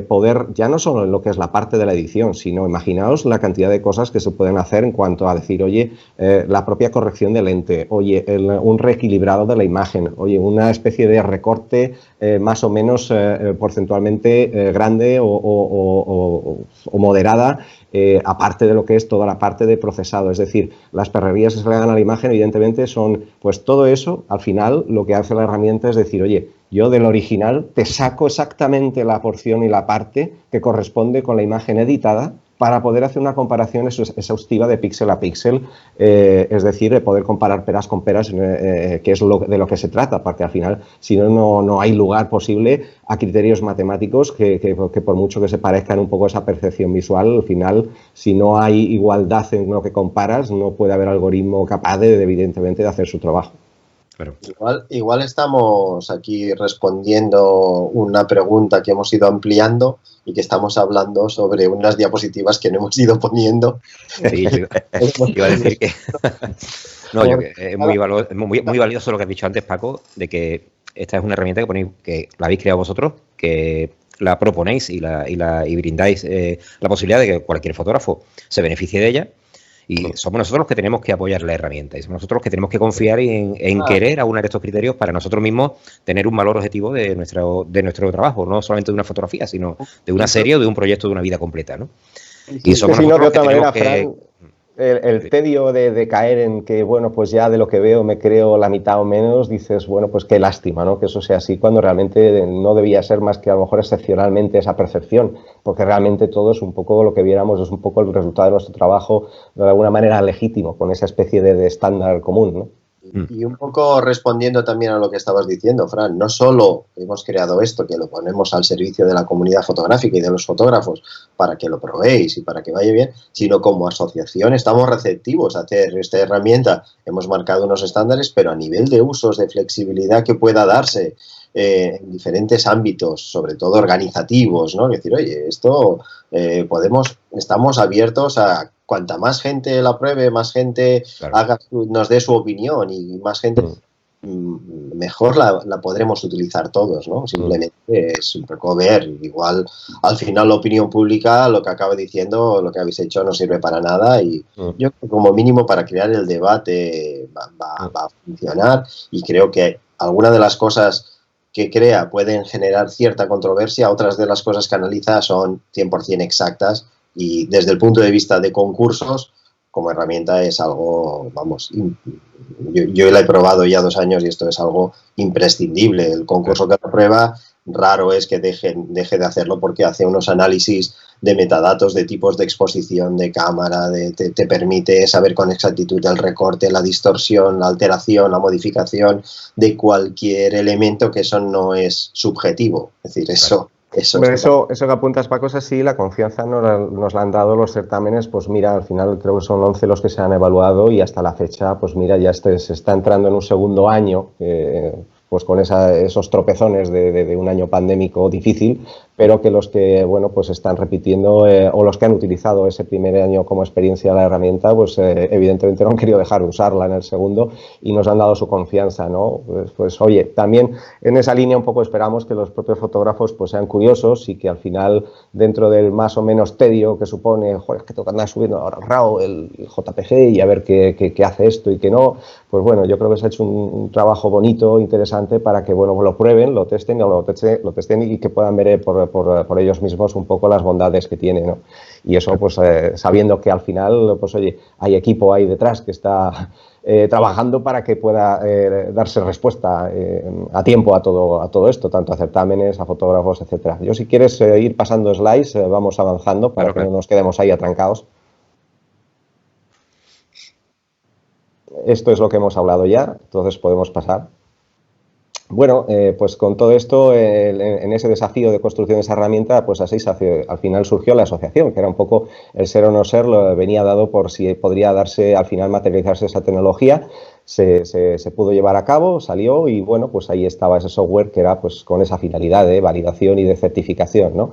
poder, ya no solo en lo que es la parte de la edición, sino imaginaos la cantidad de cosas que se pueden hacer en cuanto a decir, oye, la propia corrección de lente, oye, un reequilibrado de la imagen, oye, una especie de recorte más o menos porcentualmente grande o moderada, aparte de lo que es toda la parte de procesado. Es decir, las perrerías que se le dan a la imagen, evidentemente, son, pues todo eso, al final, lo que hace la herramienta es decir, oye, yo del original te saco exactamente la porción y la parte que corresponde con la imagen editada para poder hacer una comparación exhaustiva de píxel a píxel, es decir, de poder comparar peras con peras, que es de lo que se trata, porque al final, si no hay lugar posible a criterios matemáticos que por mucho que se parezcan un poco a esa percepción visual, al final, si no hay igualdad en lo que comparas, no puede haber algoritmo capaz evidentemente, de hacer su trabajo. Claro. Igual estamos aquí respondiendo una pregunta que hemos ido ampliando y que estamos hablando sobre unas diapositivas que no hemos ido poniendo. Sí, iba a decir que no, es muy valioso lo que has dicho antes, Paco, de que esta es una herramienta que la habéis creado vosotros, que la proponéis y brindáis la posibilidad de que cualquier fotógrafo se beneficie de ella. Y somos nosotros los que tenemos que apoyar la herramienta y somos nosotros los que tenemos que confiar en querer aunar estos criterios para nosotros mismos tener un valor objetivo de nuestro trabajo, no solamente de una fotografía, sino de una serie o de un proyecto de una vida completa, ¿no? Y somos nosotros los que tenemos que... El tedio de caer en que, bueno, pues ya de lo que veo me creo la mitad o menos, dices, bueno, pues qué lástima, ¿no? Que eso sea así cuando realmente no debía ser más que a lo mejor excepcionalmente esa percepción, porque realmente todo es un poco lo que viéramos, es un poco el resultado de nuestro trabajo de alguna manera legítimo, con esa especie de estándar común, ¿no? Y un poco respondiendo también a lo que estabas diciendo, Fran, no solo hemos creado esto, que lo ponemos al servicio de la comunidad fotográfica y de los fotógrafos para que lo probéis y para que vaya bien, sino como asociación estamos receptivos a hacer esta herramienta. Hemos marcado unos estándares, pero a nivel de usos, de flexibilidad que pueda darse en diferentes ámbitos, sobre todo organizativos, ¿no? Es decir, oye, esto estamos abiertos a cuanta más gente la pruebe, más gente nos dé su opinión y más gente, mejor la podremos utilizar todos, ¿no? Simplemente es un poco ver, igual al final la opinión pública lo que acaba diciendo, lo que habéis hecho no sirve para nada y yo como mínimo para crear el debate va a funcionar y creo que alguna de las cosas que crea pueden generar cierta controversia, otras de las cosas que analiza son 100% exactas y desde el punto de vista de concursos, como herramienta es algo, vamos, yo la he probado ya 2 años y esto es algo imprescindible. El concurso que lo prueba, raro es que deje de hacerlo porque hace unos análisis de metadatos, de tipos de exposición, de cámara, te permite saber con exactitud el recorte, la distorsión, la alteración, la modificación de cualquier elemento, que eso no es subjetivo. Es decir, eso que apuntas, Paco, es así, la confianza nos la han dado los certámenes, pues mira, al final creo que son 11 los que se han evaluado y hasta la fecha, pues mira, ya se está entrando en un segundo año, pues con esos tropezones de un año pandémico difícil, pero que los que, bueno, pues están repitiendo o los que han utilizado ese primer año como experiencia la herramienta, pues evidentemente no han querido dejar de usarla en el segundo y nos han dado su confianza, ¿no? Pues oye, también en esa línea un poco esperamos que los propios fotógrafos pues sean curiosos y que al final, dentro del más o menos tedio que supone, joder, es que tengo que andar subiendo ahora el RAW, el JPG y a ver qué hace esto y qué no, pues bueno, yo creo que se ha hecho un trabajo bonito, interesante, para que, bueno, lo prueben, lo testen y que puedan ver por ellos mismos un poco las bondades que tiene, ¿no? Y eso, pues sabiendo que al final, pues oye, hay equipo ahí detrás que está trabajando para que pueda darse respuesta a tiempo a todo esto, tanto a certámenes, a fotógrafos, etcétera. Yo, si quieres ir pasando slides, vamos avanzando para que no nos quedemos ahí atrancados. Esto es lo que hemos hablado ya, entonces podemos pasar. Bueno, pues con todo esto, en ese desafío de construcción de esa herramienta, pues así al final surgió la asociación, que era un poco el ser o no ser, venía dado por si podría darse, al final materializarse esa tecnología. Se pudo llevar a cabo, salió y bueno, pues ahí estaba ese software que era pues con esa finalidad de validación y de certificación, ¿no?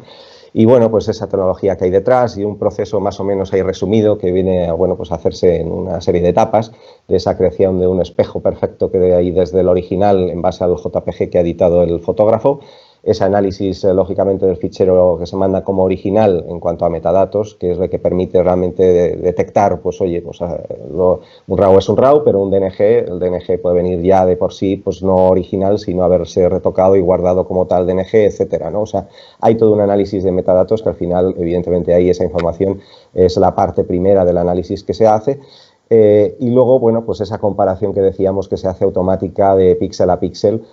Y bueno, pues esa tecnología que hay detrás y un proceso más o menos ahí resumido que viene a, bueno, pues a hacerse en una serie de etapas de esa creación de un espejo perfecto que hay desde el original en base al JPG que ha editado el fotógrafo, ese análisis lógicamente del fichero que se manda como original en cuanto a metadatos, que es lo que permite realmente detectar, pues oye, pues, un RAW es un RAW, pero un DNG, el DNG puede venir ya de por sí, pues no original, sino haberse retocado y guardado como tal DNG, etcétera, ¿no? O sea, hay todo un análisis de metadatos que al final, evidentemente, ahí esa información es la parte primera del análisis que se hace. Y luego, bueno, pues esa comparación que decíamos que se hace automática de píxel a píxel,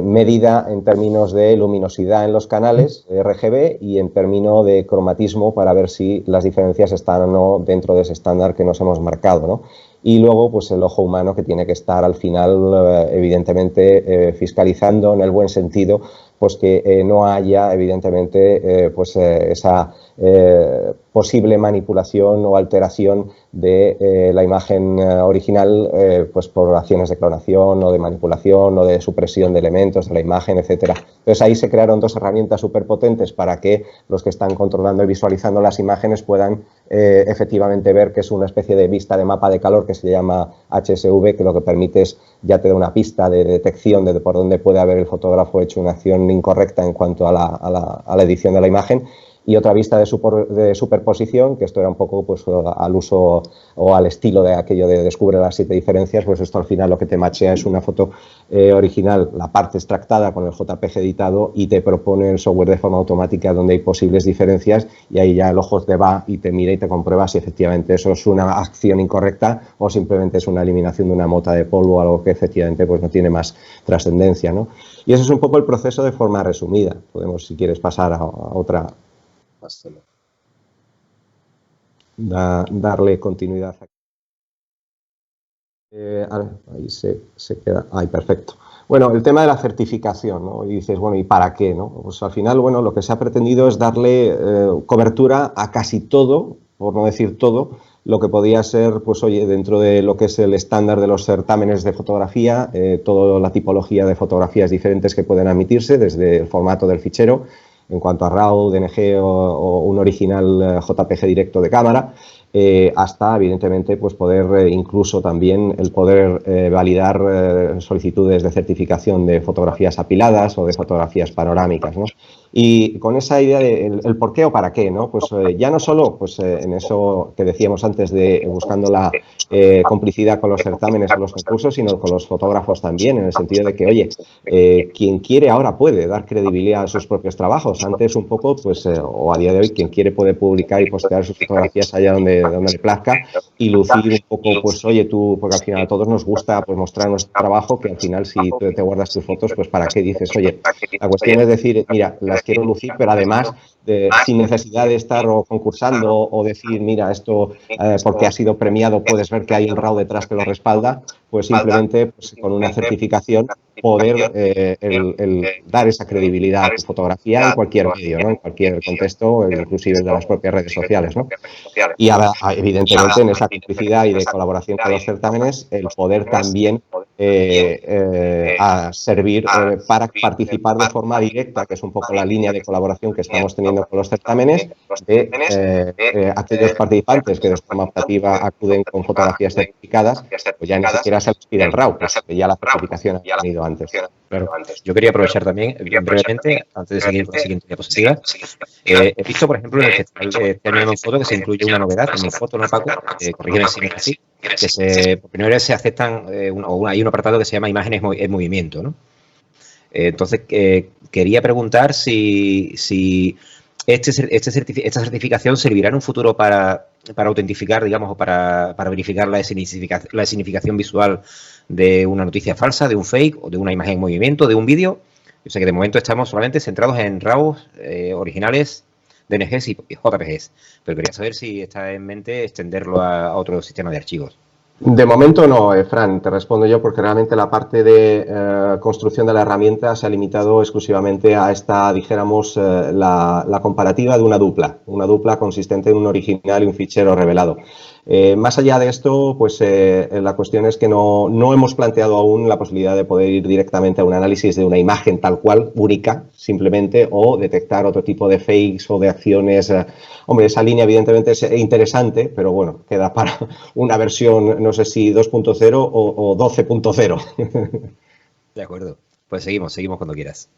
medida en términos de luminosidad en los canales RGB y en términos de cromatismo para ver si las diferencias están o no dentro de ese estándar que nos hemos marcado, ¿no? Y luego, pues el ojo humano que tiene que estar al final, evidentemente, fiscalizando en el buen sentido, pues que no haya, evidentemente, esa posible manipulación o alteración de la imagen original, pues por acciones de clonación o de manipulación o de supresión de elementos de la imagen, etcétera. Entonces ahí se crearon 2 herramientas súper potentes para que los que están controlando y visualizando las imágenes puedan efectivamente ver que es una especie de vista de mapa de calor que se llama HSV, que lo que permite es, ya te da una pista de detección de por dónde puede haber el fotógrafo hecho una acción incorrecta en cuanto a la edición de la imagen. Y otra vista de superposición, que esto era un poco pues al uso o al estilo de aquello de descubre las 7 diferencias, pues esto al final lo que te machea es una foto original, la parte extractada con el JPG editado y te propone el software de forma automática donde hay posibles diferencias y ahí ya el ojo te va y te mira y te comprueba si efectivamente eso es una acción incorrecta o simplemente es una eliminación de una mota de polvo o algo que efectivamente pues no tiene más trascendencia, ¿no? Y ese es un poco el proceso de forma resumida. Podemos, si quieres, pasar a otra. Darle continuidad. Ahí se queda. Ahí, perfecto. Bueno, el tema de la certificación, ¿no? Y dices, bueno, ¿y para qué, no? Pues al final, bueno, lo que se ha pretendido es darle cobertura a casi todo, por no decir todo, lo que podía ser, pues oye, dentro de lo que es el estándar de los certámenes de fotografía, toda la tipología de fotografías diferentes que pueden emitirse, desde el formato del fichero, en cuanto a RAW, DNG o un original JPG directo de cámara, hasta, evidentemente, pues poder incluso también el poder validar solicitudes de certificación de fotografías apiladas o de fotografías panorámicas, ¿no? Y con esa idea de el por qué o para qué, ¿no? Pues ya no solo pues, en eso que decíamos antes de buscando la complicidad con los certámenes o los concursos, sino con los fotógrafos también, en el sentido de que, oye, quien quiere ahora puede dar credibilidad a sus propios trabajos. Antes un poco, pues, o a día de hoy, quien quiere puede publicar y postear sus fotografías allá donde le plazca y lucir un poco, pues, oye, tú, porque al final a todos nos gusta pues mostrar nuestro trabajo, que al final si tú te guardas tus fotos, pues, ¿para qué dices? Oye, la cuestión es decir, mira, las quiero lucir, pero además, sin necesidad de estar o concursando o decir, mira, esto porque ha sido premiado, puedes ver que hay el RAW detrás que lo respalda, pues simplemente pues, con una certificación poder el dar esa credibilidad a tu fotografía en cualquier medio, ¿no? En cualquier contexto, inclusive de las propias redes sociales, ¿no? Y evidentemente en esa complicidad y de colaboración con los certámenes, el poder también a servir para participar de forma directa, que es un poco la línea de colaboración que estamos teniendo con los certámenes, de aquellos participantes que de forma optativa acuden con fotografías certificadas, pues ya ni siquiera se les pide el RAW, pues ya la certificación ha tenido antes. Claro. Yo quería aprovechar también, brevemente, antes de seguir con la siguiente diapositiva, he visto, por ejemplo, en el festival de este año de Monfoto que se incluye una novedad en Monfoto, ¿no, Paco? Corrígeme si no es así, que por primera vez se aceptan, hay un apartado que se llama imágenes en movimiento, ¿no? Entonces, quería preguntar si esta certificación servirá en un futuro para autentificar, digamos, o para verificar la significación visual de una noticia falsa, de un fake, o de una imagen en movimiento, de un vídeo. Yo sé que de momento estamos solamente centrados en RAWs originales, DNGs y JPGs, pero quería saber si está en mente extenderlo a otro sistema de archivos. De momento no, Fran, te respondo yo porque realmente la parte de construcción de la herramienta se ha limitado exclusivamente a esta, dijéramos, la comparativa de una dupla consistente en un original y un fichero revelado. Más allá de esto, pues la cuestión es que no hemos planteado aún la posibilidad de poder ir directamente a un análisis de una imagen tal cual, única, simplemente, o detectar otro tipo de fakes o de acciones. Hombre, esa línea evidentemente es interesante, pero bueno, queda para una versión, no sé si 2.0 o 12.0. De acuerdo. Pues seguimos cuando quieras.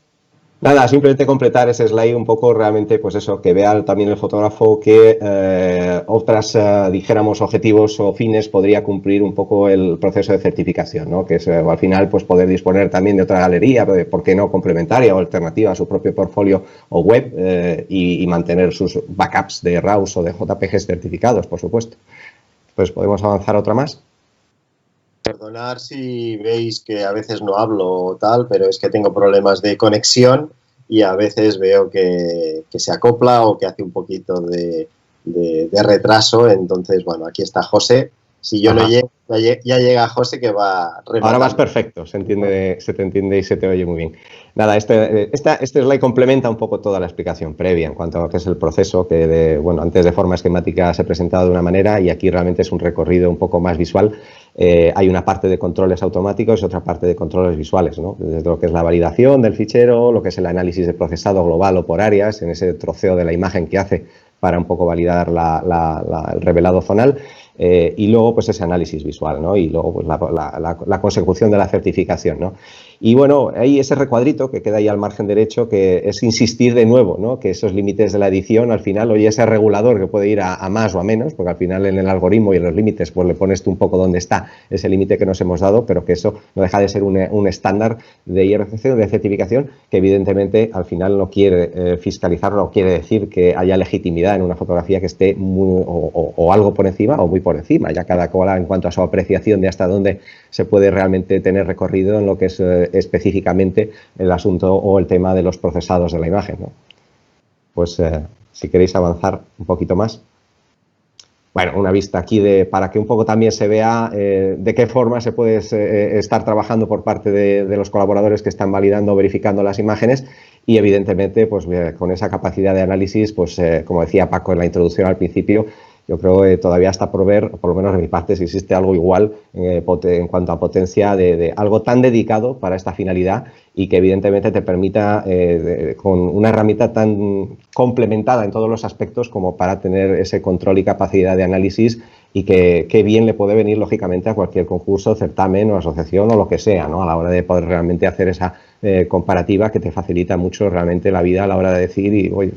Nada, simplemente completar ese slide un poco realmente, pues eso, que vea también el fotógrafo que otras, dijéramos, objetivos o fines podría cumplir un poco el proceso de certificación, ¿no? Que es al final, pues poder disponer también de otra galería, ¿por qué no complementaria o alternativa a su propio portfolio o web y mantener sus backups de RAWs o de JPGs certificados, por supuesto. Pues podemos avanzar otra más. Perdonar si veis que a veces no hablo o tal, pero es que tengo problemas de conexión y a veces veo que se acopla o que hace un poquito de retraso. Entonces, bueno, aquí está José. Si yo no llego, ya llega José que va rematando. Ahora vas perfecto, se te entiende y se te oye muy bien. Nada, este slide complementa un poco toda la explicación previa en cuanto a qué es el proceso, que bueno, antes de forma esquemática se presentaba de una manera y aquí realmente es un recorrido un poco más visual. Hay una parte de controles automáticos y otra parte de controles visuales, ¿no? Desde lo que es la validación del fichero, lo que es el análisis de procesado global o por áreas, en ese troceo de la imagen que hace para un poco validar el revelado zonal. Y luego pues ese análisis visual, ¿no? Y luego pues la consecución de la certificación, ¿no? Y bueno, hay ese recuadrito que queda ahí al margen derecho que es insistir de nuevo, ¿no? Que esos límites de la edición al final, oye, ese regulador que puede ir a más o a menos, porque al final en el algoritmo y en los límites pues le pones tú un poco dónde está ese límite que nos hemos dado, pero que eso no deja de ser un estándar de IRC, de certificación, que evidentemente al final no quiere fiscalizar, no quiere decir que haya legitimidad en una fotografía que esté o algo por encima o muy por encima, ya cada cual en cuanto a su apreciación de hasta dónde se puede realmente tener recorrido en lo que es específicamente el asunto o el tema de los procesados de la imagen, ¿no? Pues si queréis avanzar un poquito más. bueno, una vista aquí para que un poco también se vea de qué forma se puede estar trabajando por parte de los colaboradores que están validando o verificando las imágenes y evidentemente pues con esa capacidad de análisis, pues como decía Paco en la introducción al principio, yo creo que todavía está por ver, por lo menos de mi parte, si existe algo igual en cuanto a potencia de algo tan dedicado para esta finalidad y que evidentemente te permita, con una herramienta tan complementada en todos los aspectos como para tener ese control y capacidad de análisis y que bien le puede venir lógicamente a cualquier concurso, certamen o asociación o lo que sea, ¿no? A la hora de poder realmente hacer esa comparativa que te facilita mucho realmente la vida a la hora de decir y oye,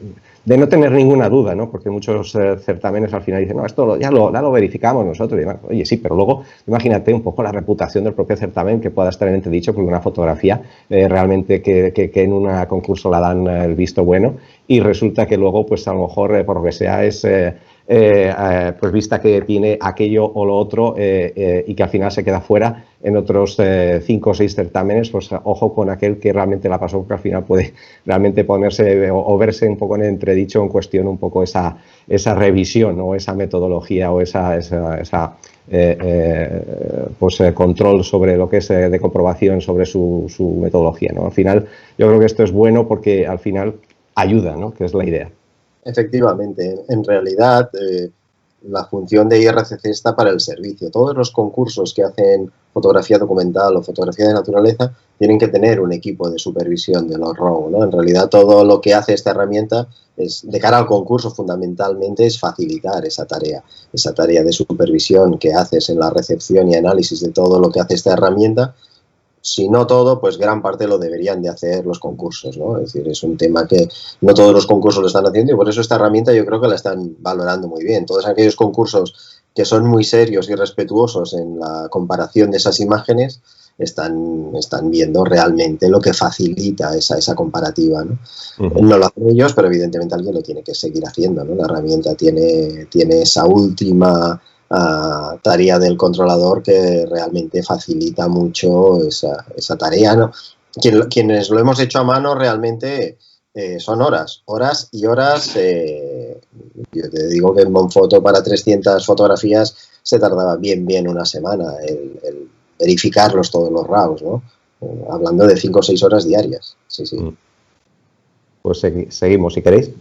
de no tener ninguna duda, ¿no? Porque muchos certámenes al final dicen, no, esto ya lo verificamos nosotros. Y demás. Oye, sí, pero luego imagínate un poco la reputación del propio certamen que pueda estar en entredicho porque una fotografía realmente que en un concurso la dan el visto bueno y resulta que luego, pues a lo mejor, por lo que sea, es pues vista que tiene aquello o lo otro y que al final se queda fuera en otros 5 o 6 certámenes, pues ojo con aquel que realmente la pasó, porque al final puede realmente ponerse o verse un poco en entredicho, en cuestión un poco esa revisión o esa metodología o pues control sobre lo que es de comprobación sobre su metodología, ¿no? Al final yo creo que esto es bueno porque al final ayuda, ¿no? Que es la idea. Efectivamente, en realidad la función de IRCC está para el servicio. Todos los concursos que hacen fotografía documental o fotografía de naturaleza tienen que tener un equipo de supervisión de los RAW, ¿no? En realidad todo lo que hace esta herramienta es, de cara al concurso fundamentalmente es facilitar esa tarea de supervisión que haces en la recepción y análisis de todo lo que hace esta herramienta. Si no todo, pues gran parte lo deberían de hacer los concursos, ¿no? Es decir, es un tema que no todos los concursos lo están haciendo y por eso esta herramienta yo creo que la están valorando muy bien. Todos aquellos concursos que son muy serios y respetuosos en la comparación de esas imágenes están viendo realmente lo que facilita esa comparativa, ¿no? No lo hacen ellos, pero evidentemente alguien lo tiene que seguir haciendo, ¿no? La herramienta tiene esa última tarea del controlador que realmente facilita mucho esa tarea, ¿no? Quienes lo hemos hecho a mano realmente son horas y horas. Yo te digo que en Monfoto para 300 fotografías se tardaba bien una semana el verificarlos todos los RAWs, ¿no? Hablando de 5 o 6 horas diarias. Sí, sí. Pues seguimos si queréis.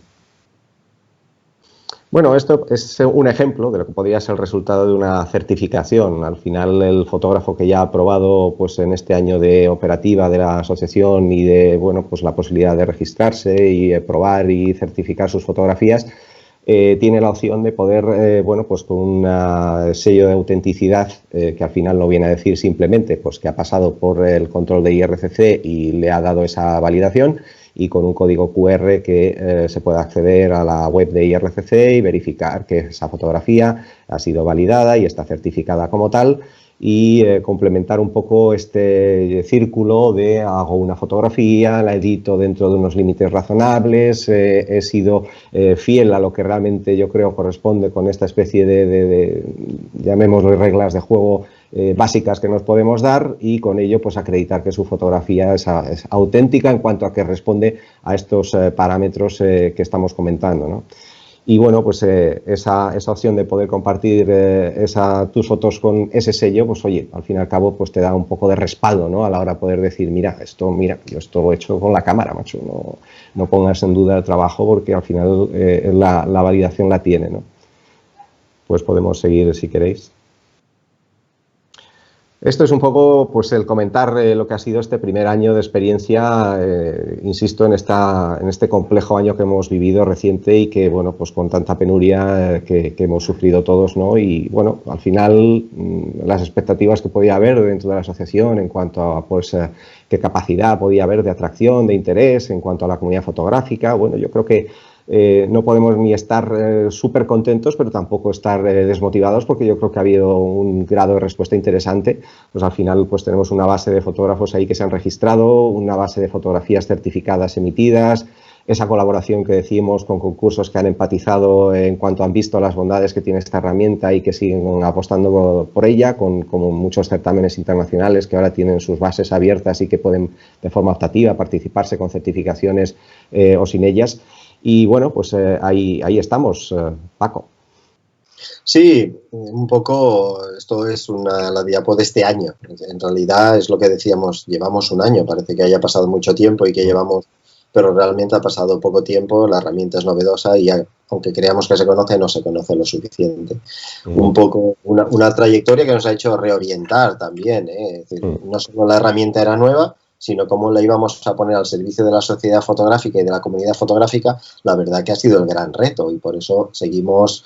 Bueno, esto es un ejemplo de lo que podría ser el resultado de una certificación. Al final, el fotógrafo que ya ha aprobado pues, en este año de operativa de la asociación y de bueno, pues, la posibilidad de registrarse y probar y certificar sus fotografías, tiene la opción de poder, bueno, pues con un sello de autenticidad que al final no viene a decir simplemente pues, que ha pasado por el control de IRCC y le ha dado esa validación, y con un código QR que se puede acceder a la web de IRCC y verificar que esa fotografía ha sido validada y está certificada como tal, y complementar un poco este círculo de hago una fotografía, la edito dentro de unos límites razonables, he sido fiel a lo que realmente yo creo corresponde con esta especie de llamémoslo reglas de juego básicas que nos podemos dar, y con ello pues acreditar que su fotografía es auténtica en cuanto a que responde a estos parámetros que estamos comentando, ¿no? Y bueno, pues esa opción de poder compartir tus fotos con ese sello, pues oye, al fin y al cabo pues te da un poco de respaldo, ¿no? A la hora de poder decir, mira, yo esto lo he hecho con la cámara, macho, no pongas en duda el trabajo porque al final la validación la tiene, ¿no? Pues podemos seguir si queréis. Esto es un poco pues el comentar lo que ha sido este primer año de experiencia, insisto, en este complejo año que hemos vivido reciente y que, bueno, pues con tanta penuria que hemos sufrido todos, ¿no? Y, bueno, al final las expectativas que podía haber dentro de la asociación en cuanto a, pues, qué capacidad podía haber de atracción, de interés, en cuanto a la comunidad fotográfica, bueno, yo creo que no podemos ni estar súper contentos, pero tampoco estar desmotivados, porque yo creo que ha habido un grado de respuesta interesante. Pues al final pues tenemos una base de fotógrafos ahí que se han registrado, una base de fotografías certificadas emitidas, esa colaboración que decimos con concursos que han empatizado en cuanto han visto las bondades que tiene esta herramienta y que siguen apostando por ella, con muchos certámenes internacionales que ahora tienen sus bases abiertas y que pueden de forma optativa participarse con certificaciones o sin ellas. Y bueno, pues ahí estamos, Paco. Sí, un poco, esto es la diapo de este año. En realidad es lo que decíamos, llevamos un año, parece que haya pasado mucho tiempo y que llevamos, pero realmente ha pasado poco tiempo, la herramienta es novedosa y aunque creamos que se conoce, no se conoce lo suficiente. Un poco una trayectoria que nos ha hecho reorientar también, ¿eh? Es decir, no solo la herramienta era nueva, sino cómo la íbamos a poner al servicio de la sociedad fotográfica y de la comunidad fotográfica, la verdad que ha sido el gran reto y por eso seguimos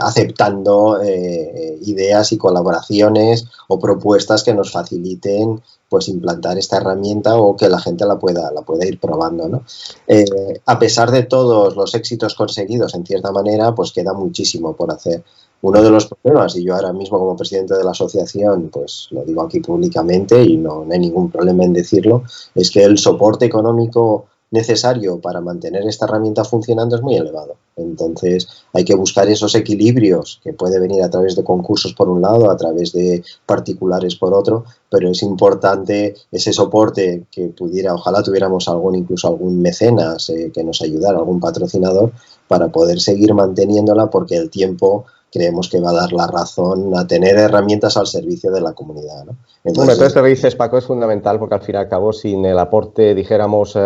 aceptando ideas y colaboraciones o propuestas que nos faciliten pues implantar esta herramienta o que la gente la pueda ir probando, ¿no? A pesar de todos los éxitos conseguidos, en cierta manera, pues queda muchísimo por hacer. Uno de los problemas, y yo ahora mismo como presidente de la asociación, pues lo digo aquí públicamente y no hay ningún problema en decirlo, es que el soporte económico necesario para mantener esta herramienta funcionando es muy elevado. Entonces hay que buscar esos equilibrios que puede venir a través de concursos por un lado, a través de particulares por otro, pero es importante ese soporte que pudiera, ojalá tuviéramos incluso algún mecenas que nos ayudara, algún patrocinador para poder seguir manteniéndola porque el tiempo creemos que va a dar la razón a tener herramientas al servicio de la comunidad, ¿no? Entonces, todo esto que dices, Paco, es fundamental porque al fin y al cabo, sin el aporte, dijéramos,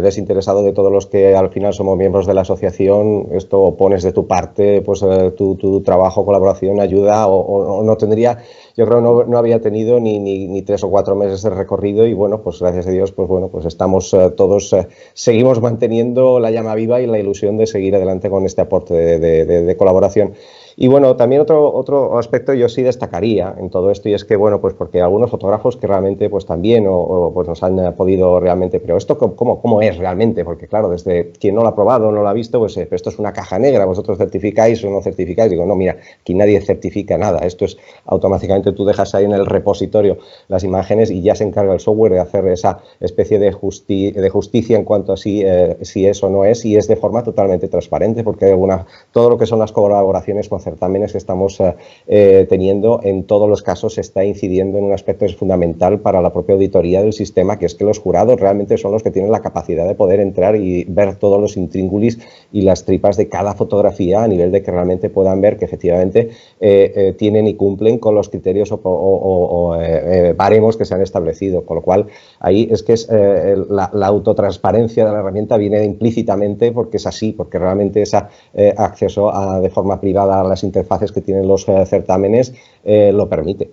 desinteresado de todos los que al final somos miembros de la asociación, esto pones de tu parte, pues tu trabajo, colaboración, ayuda o no tendría, yo creo no había tenido ni 3 o 4 meses de recorrido y bueno, pues gracias a Dios, pues bueno, pues estamos todos, seguimos manteniendo la llama viva y la ilusión de seguir adelante con este aporte de colaboración. Y bueno, también otro aspecto yo sí destacaría en todo esto y es que, bueno, pues porque algunos fotógrafos que realmente pues también pues nos han podido realmente, pero esto ¿cómo es realmente? Porque claro, desde quien no lo ha probado, no lo ha visto, pues esto es una caja negra, vosotros certificáis o no certificáis. Digo, no, mira, aquí nadie certifica nada, esto es automáticamente tú dejas ahí en el repositorio las imágenes y ya se encarga el software de hacer esa especie de justicia en cuanto a si es o no es y es de forma totalmente transparente porque todo lo que son las colaboraciones con certámenes que estamos teniendo, en todos los casos se está incidiendo en un aspecto que es fundamental para la propia auditoría del sistema, que es que los jurados realmente son los que tienen la capacidad de poder entrar y ver todos los intríngulis y las tripas de cada fotografía a nivel de que realmente puedan ver que efectivamente tienen y cumplen con los criterios o baremos que se han establecido, con lo cual ahí es que es la autotransparencia de la herramienta viene implícitamente porque es así, porque realmente ese acceso de forma privada a las interfaces que tienen los certámenes lo permite.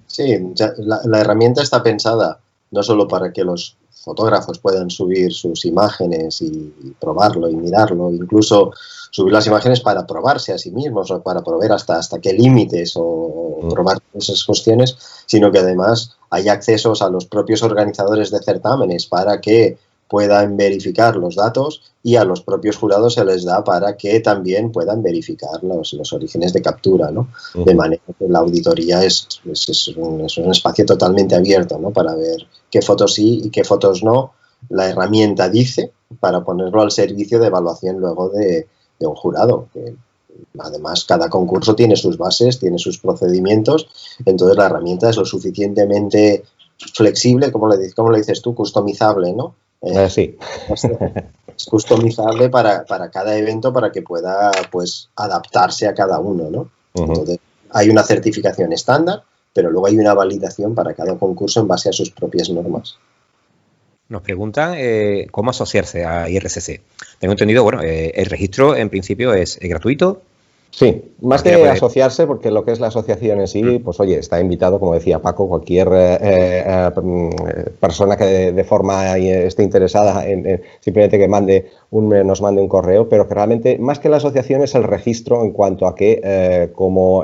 Sí, la herramienta está pensada no solo para que los fotógrafos puedan subir sus imágenes y probarlo y mirarlo, incluso subir las imágenes para probarse a sí mismos o para probar hasta qué límites o probar esas cuestiones, sino que además hay accesos a los propios organizadores de certámenes para que puedan verificar los datos y a los propios jurados se les da para que también puedan verificar los orígenes de captura, ¿no? De manera que la auditoría es un espacio totalmente abierto, ¿no? Para ver qué fotos sí y qué fotos no la herramienta dice para ponerlo al servicio de evaluación luego de un jurado. Que además, cada concurso tiene sus bases, tiene sus procedimientos, entonces la herramienta es lo suficientemente flexible, como le dices tú, customizable, ¿no? Sí. Es customizable para cada evento para que pueda pues adaptarse a cada uno, ¿no? Entonces, hay una certificación estándar, pero luego hay una validación para cada concurso en base a sus propias normas. Nos preguntan cómo asociarse a IRCC. Tengo entendido, bueno, el registro en principio es gratuito. Sí, más que asociarse, porque lo que es la asociación en sí, pues oye, está invitado, como decía Paco, cualquier persona que de forma esté interesada en simplemente que nos mande un correo, pero que realmente más que la asociación es el registro en cuanto a que como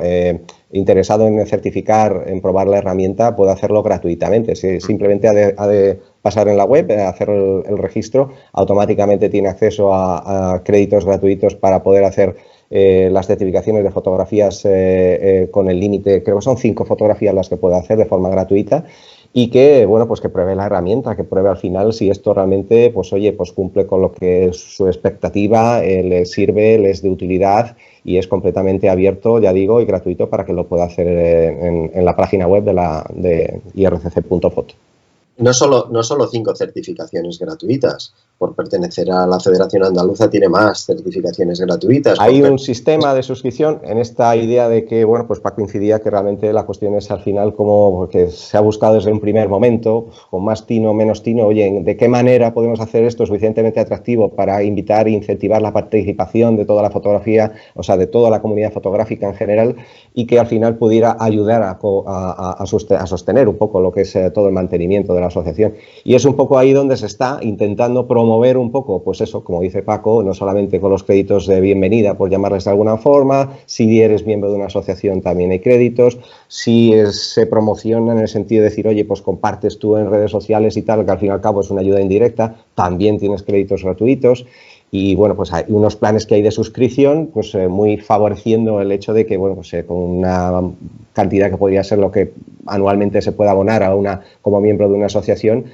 interesado en certificar, en probar la herramienta, puede hacerlo gratuitamente. Simplemente ha de pasar en la web, hacer el registro, automáticamente tiene acceso a créditos gratuitos para poder hacer las certificaciones de fotografías con el límite, creo que son 5 fotografías las que puede hacer de forma gratuita y que, bueno, pues que pruebe la herramienta, que pruebe al final si esto realmente, pues oye, pues cumple con lo que es su expectativa, le sirve, le es de utilidad y es completamente abierto, ya digo, y gratuito para que lo pueda hacer en la página web de ircc.foto. no solo 5 certificaciones gratuitas. Por pertenecer a la Federación Andaluza tiene más certificaciones gratuitas. Hay un sistema de suscripción en esta idea de que, bueno, pues Paco incidía que realmente la cuestión es al final como que se ha buscado desde un primer momento, con más tino, menos tino, oye, ¿de qué manera podemos hacer esto suficientemente atractivo para invitar e incentivar la participación de toda la fotografía, o sea, de toda la comunidad fotográfica en general, y que al final pudiera ayudar a sostener un poco lo que es todo el mantenimiento de la asociación? Y es un poco ahí donde se está intentando promover un poco, pues eso, como dice Paco, no solamente con los créditos de bienvenida, por llamarles de alguna forma, si eres miembro de una asociación también hay créditos, si se promociona en el sentido de decir, oye, pues compartes tú en redes sociales y tal, que al fin y al cabo es una ayuda indirecta, también tienes créditos gratuitos. Y bueno, pues hay unos planes que hay de suscripción, pues muy favoreciendo el hecho de que, bueno, pues con una cantidad que podría ser lo que anualmente se pueda abonar a como miembro de una asociación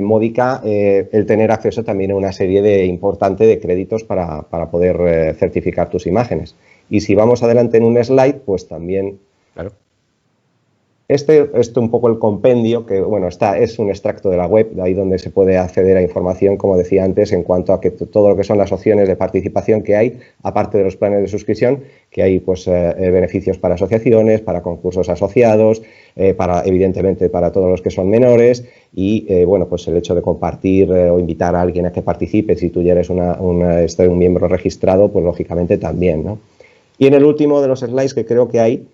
módica, el tener acceso también a una serie importante de créditos para poder certificar tus imágenes. Y si vamos adelante en un slide, pues también... Claro. Este es un poco el compendio que, bueno, es un extracto de la web, de ahí donde se puede acceder a información, como decía antes, en cuanto a que todo lo que son las opciones de participación que hay, aparte de los planes de suscripción, que hay pues beneficios para asociaciones, para concursos asociados, evidentemente para todos los que son menores y, bueno, pues el hecho de compartir o invitar a alguien a que participe, si tú ya eres un miembro registrado, pues lógicamente también, ¿no? Y en el último de los slides que creo que hay,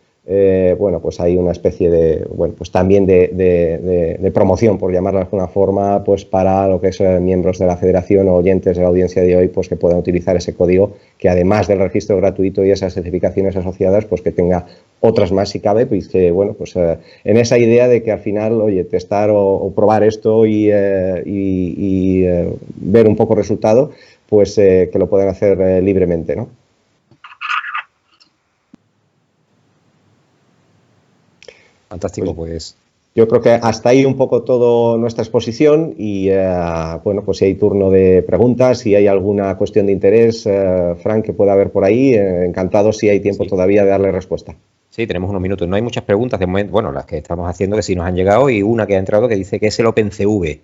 bueno, pues hay una especie de, bueno, pues también de promoción, por llamarlo de alguna forma, pues para lo que es miembros de la federación o oyentes de la audiencia de hoy, pues que puedan utilizar ese código, que además del registro gratuito y esas certificaciones asociadas, pues que tenga otras más si cabe, pues que, bueno, pues en esa idea de que al final, oye, testar o probar esto y ver un poco resultado, pues que lo puedan hacer libremente, ¿no? Fantástico, pues. Yo creo que hasta ahí un poco toda nuestra exposición y, bueno, pues si hay turno de preguntas, si hay alguna cuestión de interés, Frank, que pueda haber por ahí, encantado si hay tiempo todavía de darle respuesta. Sí, tenemos unos minutos. No hay muchas preguntas de momento, bueno, las que estamos haciendo que sí nos han llegado y una que ha entrado que dice que es el OpenCV.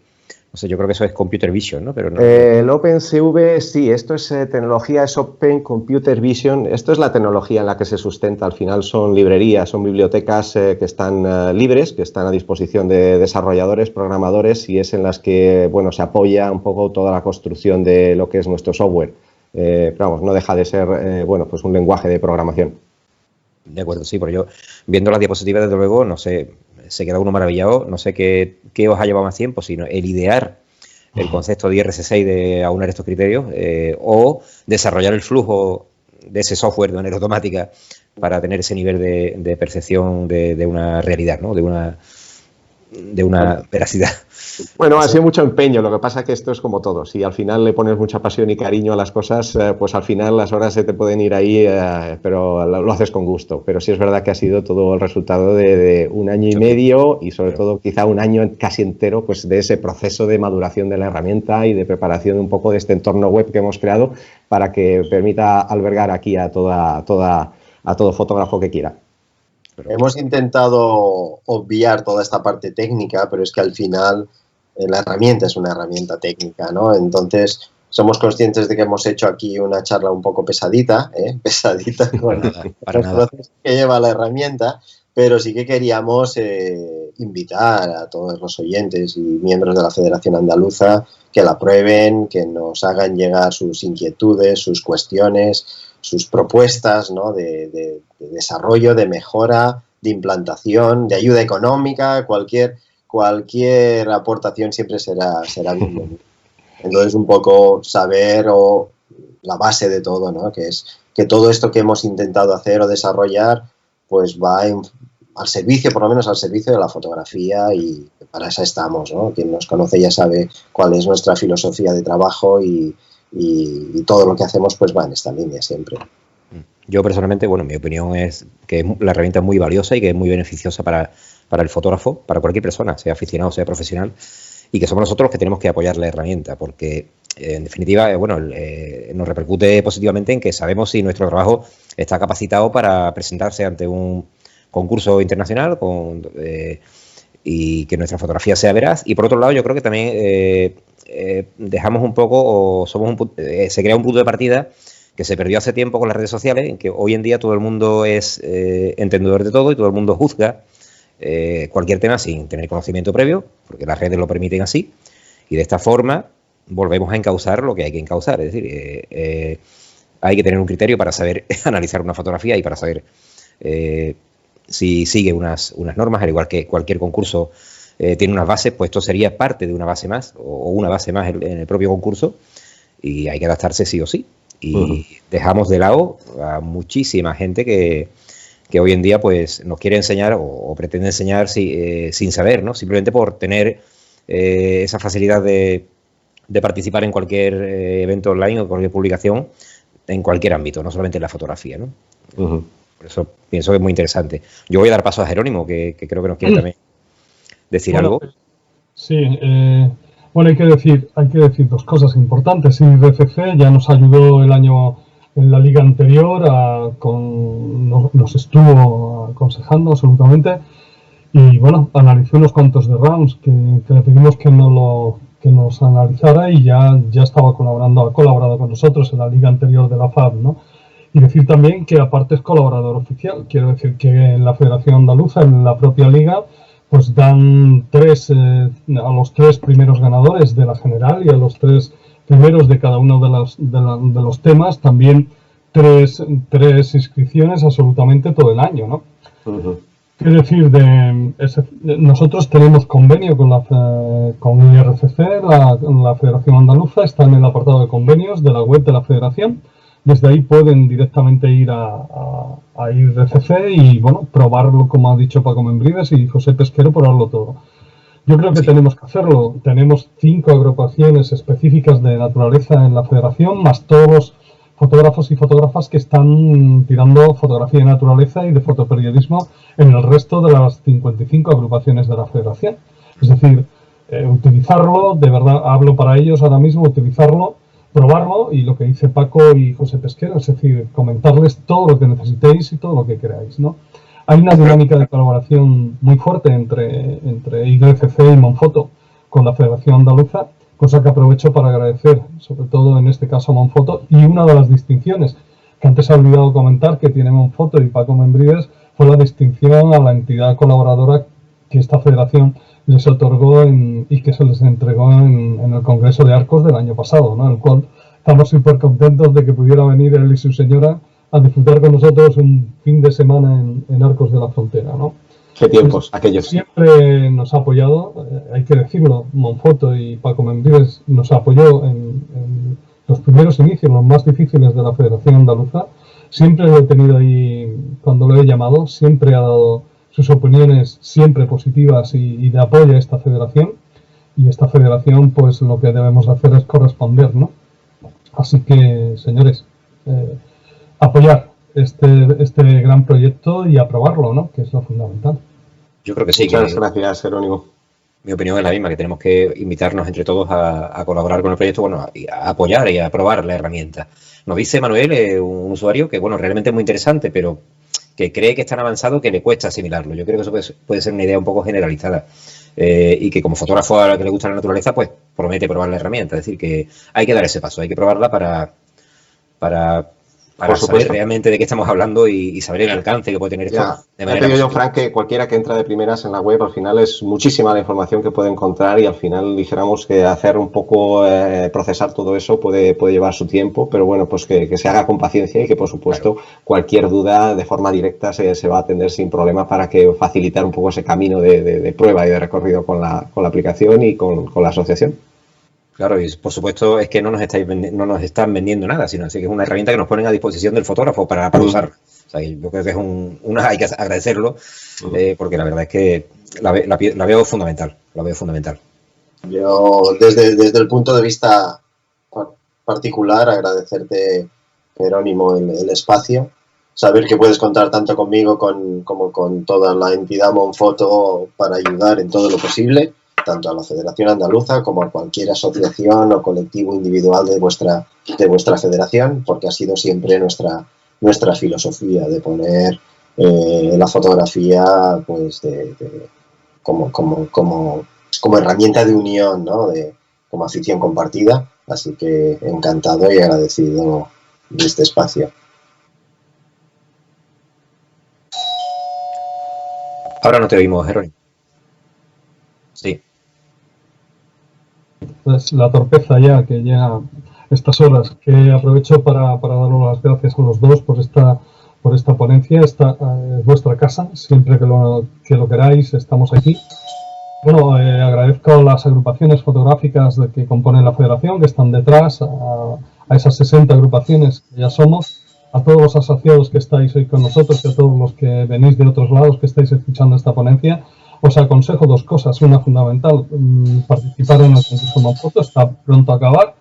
No sé, yo creo que eso es Computer Vision, ¿no? Pero no. El OpenCV, sí, esto es tecnología, es Open Computer Vision. Esto es la tecnología en la que se sustenta. Al final son librerías, son bibliotecas que están libres, que están a disposición de desarrolladores, programadores, y es en las que, bueno, se apoya un poco toda la construcción de lo que es nuestro software. Pero vamos, no deja de ser, bueno, pues un lenguaje de programación. De acuerdo, sí, pero yo, viendo las diapositivas, desde luego, no sé, se queda uno maravillado, no sé qué os ha llevado más tiempo, sino el idear el concepto de IRC6 de aunar estos criterios o desarrollar el flujo de ese software de manera automática para tener ese nivel de percepción de una realidad, ¿no? De una veracidad. Bueno, ha sido mucho empeño, lo que pasa es que esto es como todo, si al final le pones mucha pasión y cariño a las cosas, pues al final las horas se te pueden ir ahí, pero lo haces con gusto, pero sí es verdad que ha sido todo el resultado de un año y medio y sobre todo quizá un año casi entero, pues de ese proceso de maduración de la herramienta y de preparación un poco de este entorno web que hemos creado para que permita albergar aquí a todo fotógrafo que quiera. Hemos intentado obviar toda esta parte técnica, pero es que al final la herramienta es una herramienta técnica, ¿no? Entonces, somos conscientes de que hemos hecho aquí una charla un poco pesadita, pesadita con los procesos que lleva la herramienta, pero sí que queríamos invitar a todos los oyentes y miembros de la Federación Andaluza que la prueben, que nos hagan llegar sus inquietudes, sus cuestiones, sus propuestas, ¿no? de desarrollo, de mejora, de implantación, de ayuda económica, cualquier aportación siempre será bienvenida. Entonces, un poco saber la base de todo, ¿no? Que es que todo esto que hemos intentado hacer o desarrollar, pues va al servicio, por lo menos al servicio de la fotografía, y para eso estamos, ¿no? Quien nos conoce ya sabe cuál es nuestra filosofía de trabajo y todo lo que hacemos pues va en esta línea siempre. Yo personalmente, bueno, mi opinión es que la herramienta es muy valiosa y que es muy beneficiosa para el fotógrafo, para cualquier persona, sea aficionado, sea profesional, y que somos nosotros los que tenemos que apoyar la herramienta, porque en definitiva, bueno, nos repercute positivamente en que sabemos si nuestro trabajo está capacitado para presentarse ante un concurso internacional y que nuestra fotografía sea veraz. Y por otro lado, yo creo que también dejamos un poco, o somos se crea un punto de partida que se perdió hace tiempo con las redes sociales, en que hoy en día todo el mundo es entendedor de todo y todo el mundo juzga cualquier tema sin tener conocimiento previo, porque las redes lo permiten así, y de esta forma volvemos a encauzar lo que hay que encauzar. Es decir, hay que tener un criterio para saber analizar una fotografía y para saber si sigue unas normas, al igual que cualquier concurso tiene unas bases, pues esto sería parte de una base más, o una base más en el propio concurso, y hay que adaptarse sí o sí. Y dejamos de lado a muchísima gente que hoy en día pues nos quiere enseñar o pretende enseñar sin saber, ¿no? Simplemente por tener esa facilidad de participar en cualquier evento online o cualquier publicación en cualquier ámbito, no solamente en la fotografía, ¿no? Por eso pienso que es muy interesante. Yo voy a dar paso a Jerónimo, que creo que nos quiere también decir algo. Sí, bueno, hay que decir dos cosas importantes. IRCC ya nos ayudó el año en la liga anterior, nos estuvo aconsejando absolutamente, y bueno, analizó unos cuantos de rounds que le pedimos que nos analizara, y ya estaba colaborando, ha colaborado con nosotros en la liga anterior de la FAB, ¿no? Y decir también que aparte es colaborador oficial. Quiero decir que en la Federación Andaluza, en la propia liga, pues dan a los 3 primeros ganadores de la general y a los 3 primeros de cada uno de los temas también 3 inscripciones absolutamente todo el año, ¿no? Quiero decir, nosotros tenemos convenio con IRCC, la Federación Andaluza, está en el apartado de convenios de la web de la Federación. Desde ahí pueden directamente ir a IRCC y, bueno, probarlo, como ha dicho Paco Membrives y José Pesquero, probarlo todo. Yo creo que tenemos que hacerlo. Tenemos 5 agrupaciones específicas de naturaleza en la Federación, más todos los fotógrafos y fotógrafas que están tirando fotografía de naturaleza y de fotoperiodismo en el resto de las 55 agrupaciones de la Federación. Es decir, utilizarlo, de verdad hablo para ellos ahora mismo, utilizarlo, probarlo, y lo que dice Paco y José Pesquero, es decir, comentarles todo lo que necesitéis y todo lo que queráis, ¿no? Hay una dinámica de colaboración muy fuerte entre IRCC y Monfoto con la Federación Andaluza, cosa que aprovecho para agradecer, sobre todo en este caso a Monfoto, y una de las distinciones que antes he olvidado comentar que tiene Monfoto y Paco Membrives fue la distinción a la entidad colaboradora que esta federación les otorgó y que se les entregó en el Congreso de Arcos del año pasado, ¿no? En el cual estamos súper contentos de que pudiera venir él y su señora a disfrutar con nosotros un fin de semana en Arcos de la Frontera, ¿no? Qué tiempos aquellos. Siempre nos ha apoyado, hay que decirlo, Monfoto y Paco Membrives nos apoyó en los primeros inicios, los más difíciles de la Federación Andaluza. Siempre lo he tenido ahí cuando lo he llamado, siempre ha dado sus opiniones siempre positivas y de apoyo a esta federación, y esta federación pues lo que debemos hacer es corresponder, ¿no? Así que, señores, apoyar este gran proyecto y aprobarlo, ¿no? Que es lo fundamental. Yo creo que sí. Muchas gracias, Jerónimo. Mi opinión es la misma, que tenemos que invitarnos entre todos a colaborar con el proyecto, bueno, a apoyar y a aprobar la herramienta. Nos dice Manuel, un usuario, que bueno, realmente es muy interesante, pero que cree que es tan avanzado que le cuesta asimilarlo. Yo creo que eso puede ser una idea un poco generalizada, y que como fotógrafo a la que le gusta la naturaleza, pues promete probar la herramienta. Es decir, que hay que dar ese paso, hay que probarla para saber realmente de qué estamos hablando y saber el alcance que puede tener esto. Te digo yo, Frank, que cualquiera que entra de primeras en la web, al final es muchísima la información que puede encontrar, y al final dijéramos que hacer un poco, procesar todo eso puede llevar su tiempo, pero bueno, pues que se haga con paciencia, y que por supuesto cualquier duda de forma directa se va a atender sin problema para que facilitar un poco ese camino de prueba y de recorrido con la aplicación y con la asociación. Claro, y por supuesto es que no nos están vendiendo nada, sino así que es una herramienta que nos ponen a disposición del fotógrafo para usarla. O sea, yo creo que es hay que agradecerlo, porque la verdad es que la veo fundamental. Yo, desde el punto de vista particular, agradecerte, Jerónimo, el espacio, saber que puedes contar tanto conmigo como con toda la entidad Monfoto para ayudar en todo lo posible, tanto a la Federación Andaluza como a cualquier asociación o colectivo individual de vuestra federación, porque ha sido siempre nuestra filosofía de poner la fotografía pues como herramienta de unión, ¿no? Como afición compartida. Así que encantado y agradecido de este espacio. Ahora no te oímos, Jerónimo. Sí. Pues la torpeza ya, que llega estas horas, que aprovecho para daros las gracias a los dos por esta ponencia. Esta es vuestra casa, siempre que lo queráis, estamos aquí. Bueno, agradezco a las agrupaciones fotográficas que componen la federación, que están detrás, a esas 60 agrupaciones que ya somos, a todos los asociados que estáis hoy con nosotros y a todos los que venís de otros lados que estáis escuchando esta ponencia. Os aconsejo dos cosas. Una fundamental, participar en el concurso Mamfoto, está pronto a acabar,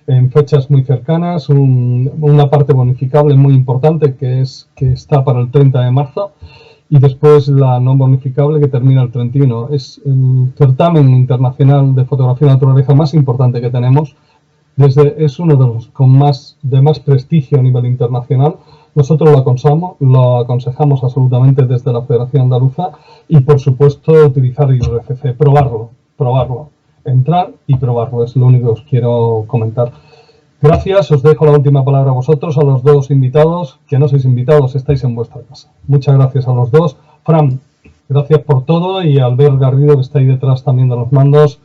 en fechas muy cercanas, una parte bonificable muy importante que está para el 30 de marzo. Y después la no bonificable que termina el 31. Es el certamen internacional de fotografía de naturaleza más importante que tenemos. Es uno de los de más prestigio a nivel internacional. Nosotros lo aconsejamos absolutamente desde la Federación Andaluza y, por supuesto, utilizar IRCC, probarlo, entrar y probarlo. Es lo único que os quiero comentar. Gracias, os dejo la última palabra a vosotros, a los dos invitados, que no sois invitados, estáis en vuestra casa. Muchas gracias a los dos. Fran, gracias por todo, y a Albert Garrido, que está ahí detrás también de los mandos.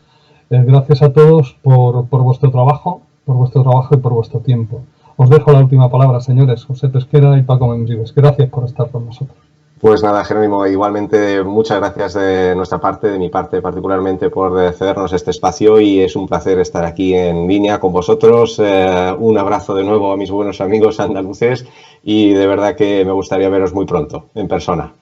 Gracias a todos por vuestro trabajo y por vuestro tiempo. Os dejo la última palabra, señores, José Pesquera y Paco Membrives. Gracias por estar con nosotros. Pues nada, Jerónimo, igualmente muchas gracias de nuestra parte, de mi parte particularmente, por cedernos este espacio, y es un placer estar aquí en línea con vosotros. Un abrazo de nuevo a mis buenos amigos andaluces y de verdad que me gustaría veros muy pronto, en persona.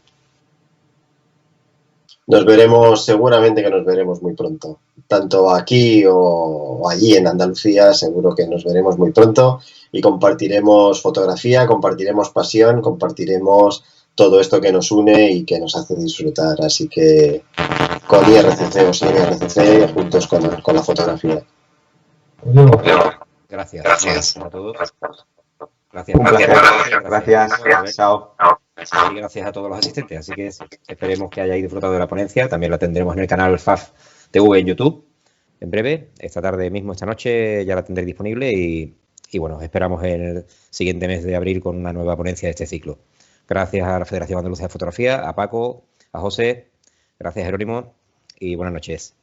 Nos veremos, seguramente que nos veremos muy pronto, tanto aquí o allí en Andalucía. Seguro que nos veremos muy pronto y compartiremos fotografía, compartiremos pasión, compartiremos todo esto que nos une y que nos hace disfrutar. Así que con IRCC o sin IRCC, juntos con la fotografía. Gracias a todos. Gracias. Un placer. Gracias. Chao. Y gracias a todos los asistentes. Así que esperemos que hayáis disfrutado de la ponencia. También la tendremos en el canal FAF TV en YouTube en breve. Esta tarde mismo, esta noche, ya la tendréis disponible. Y bueno, esperamos en el siguiente mes de abril con una nueva ponencia de este ciclo. Gracias a la Federación Andaluza de Fotografía, a Paco, a José. Gracias, Jerónimo. Y buenas noches.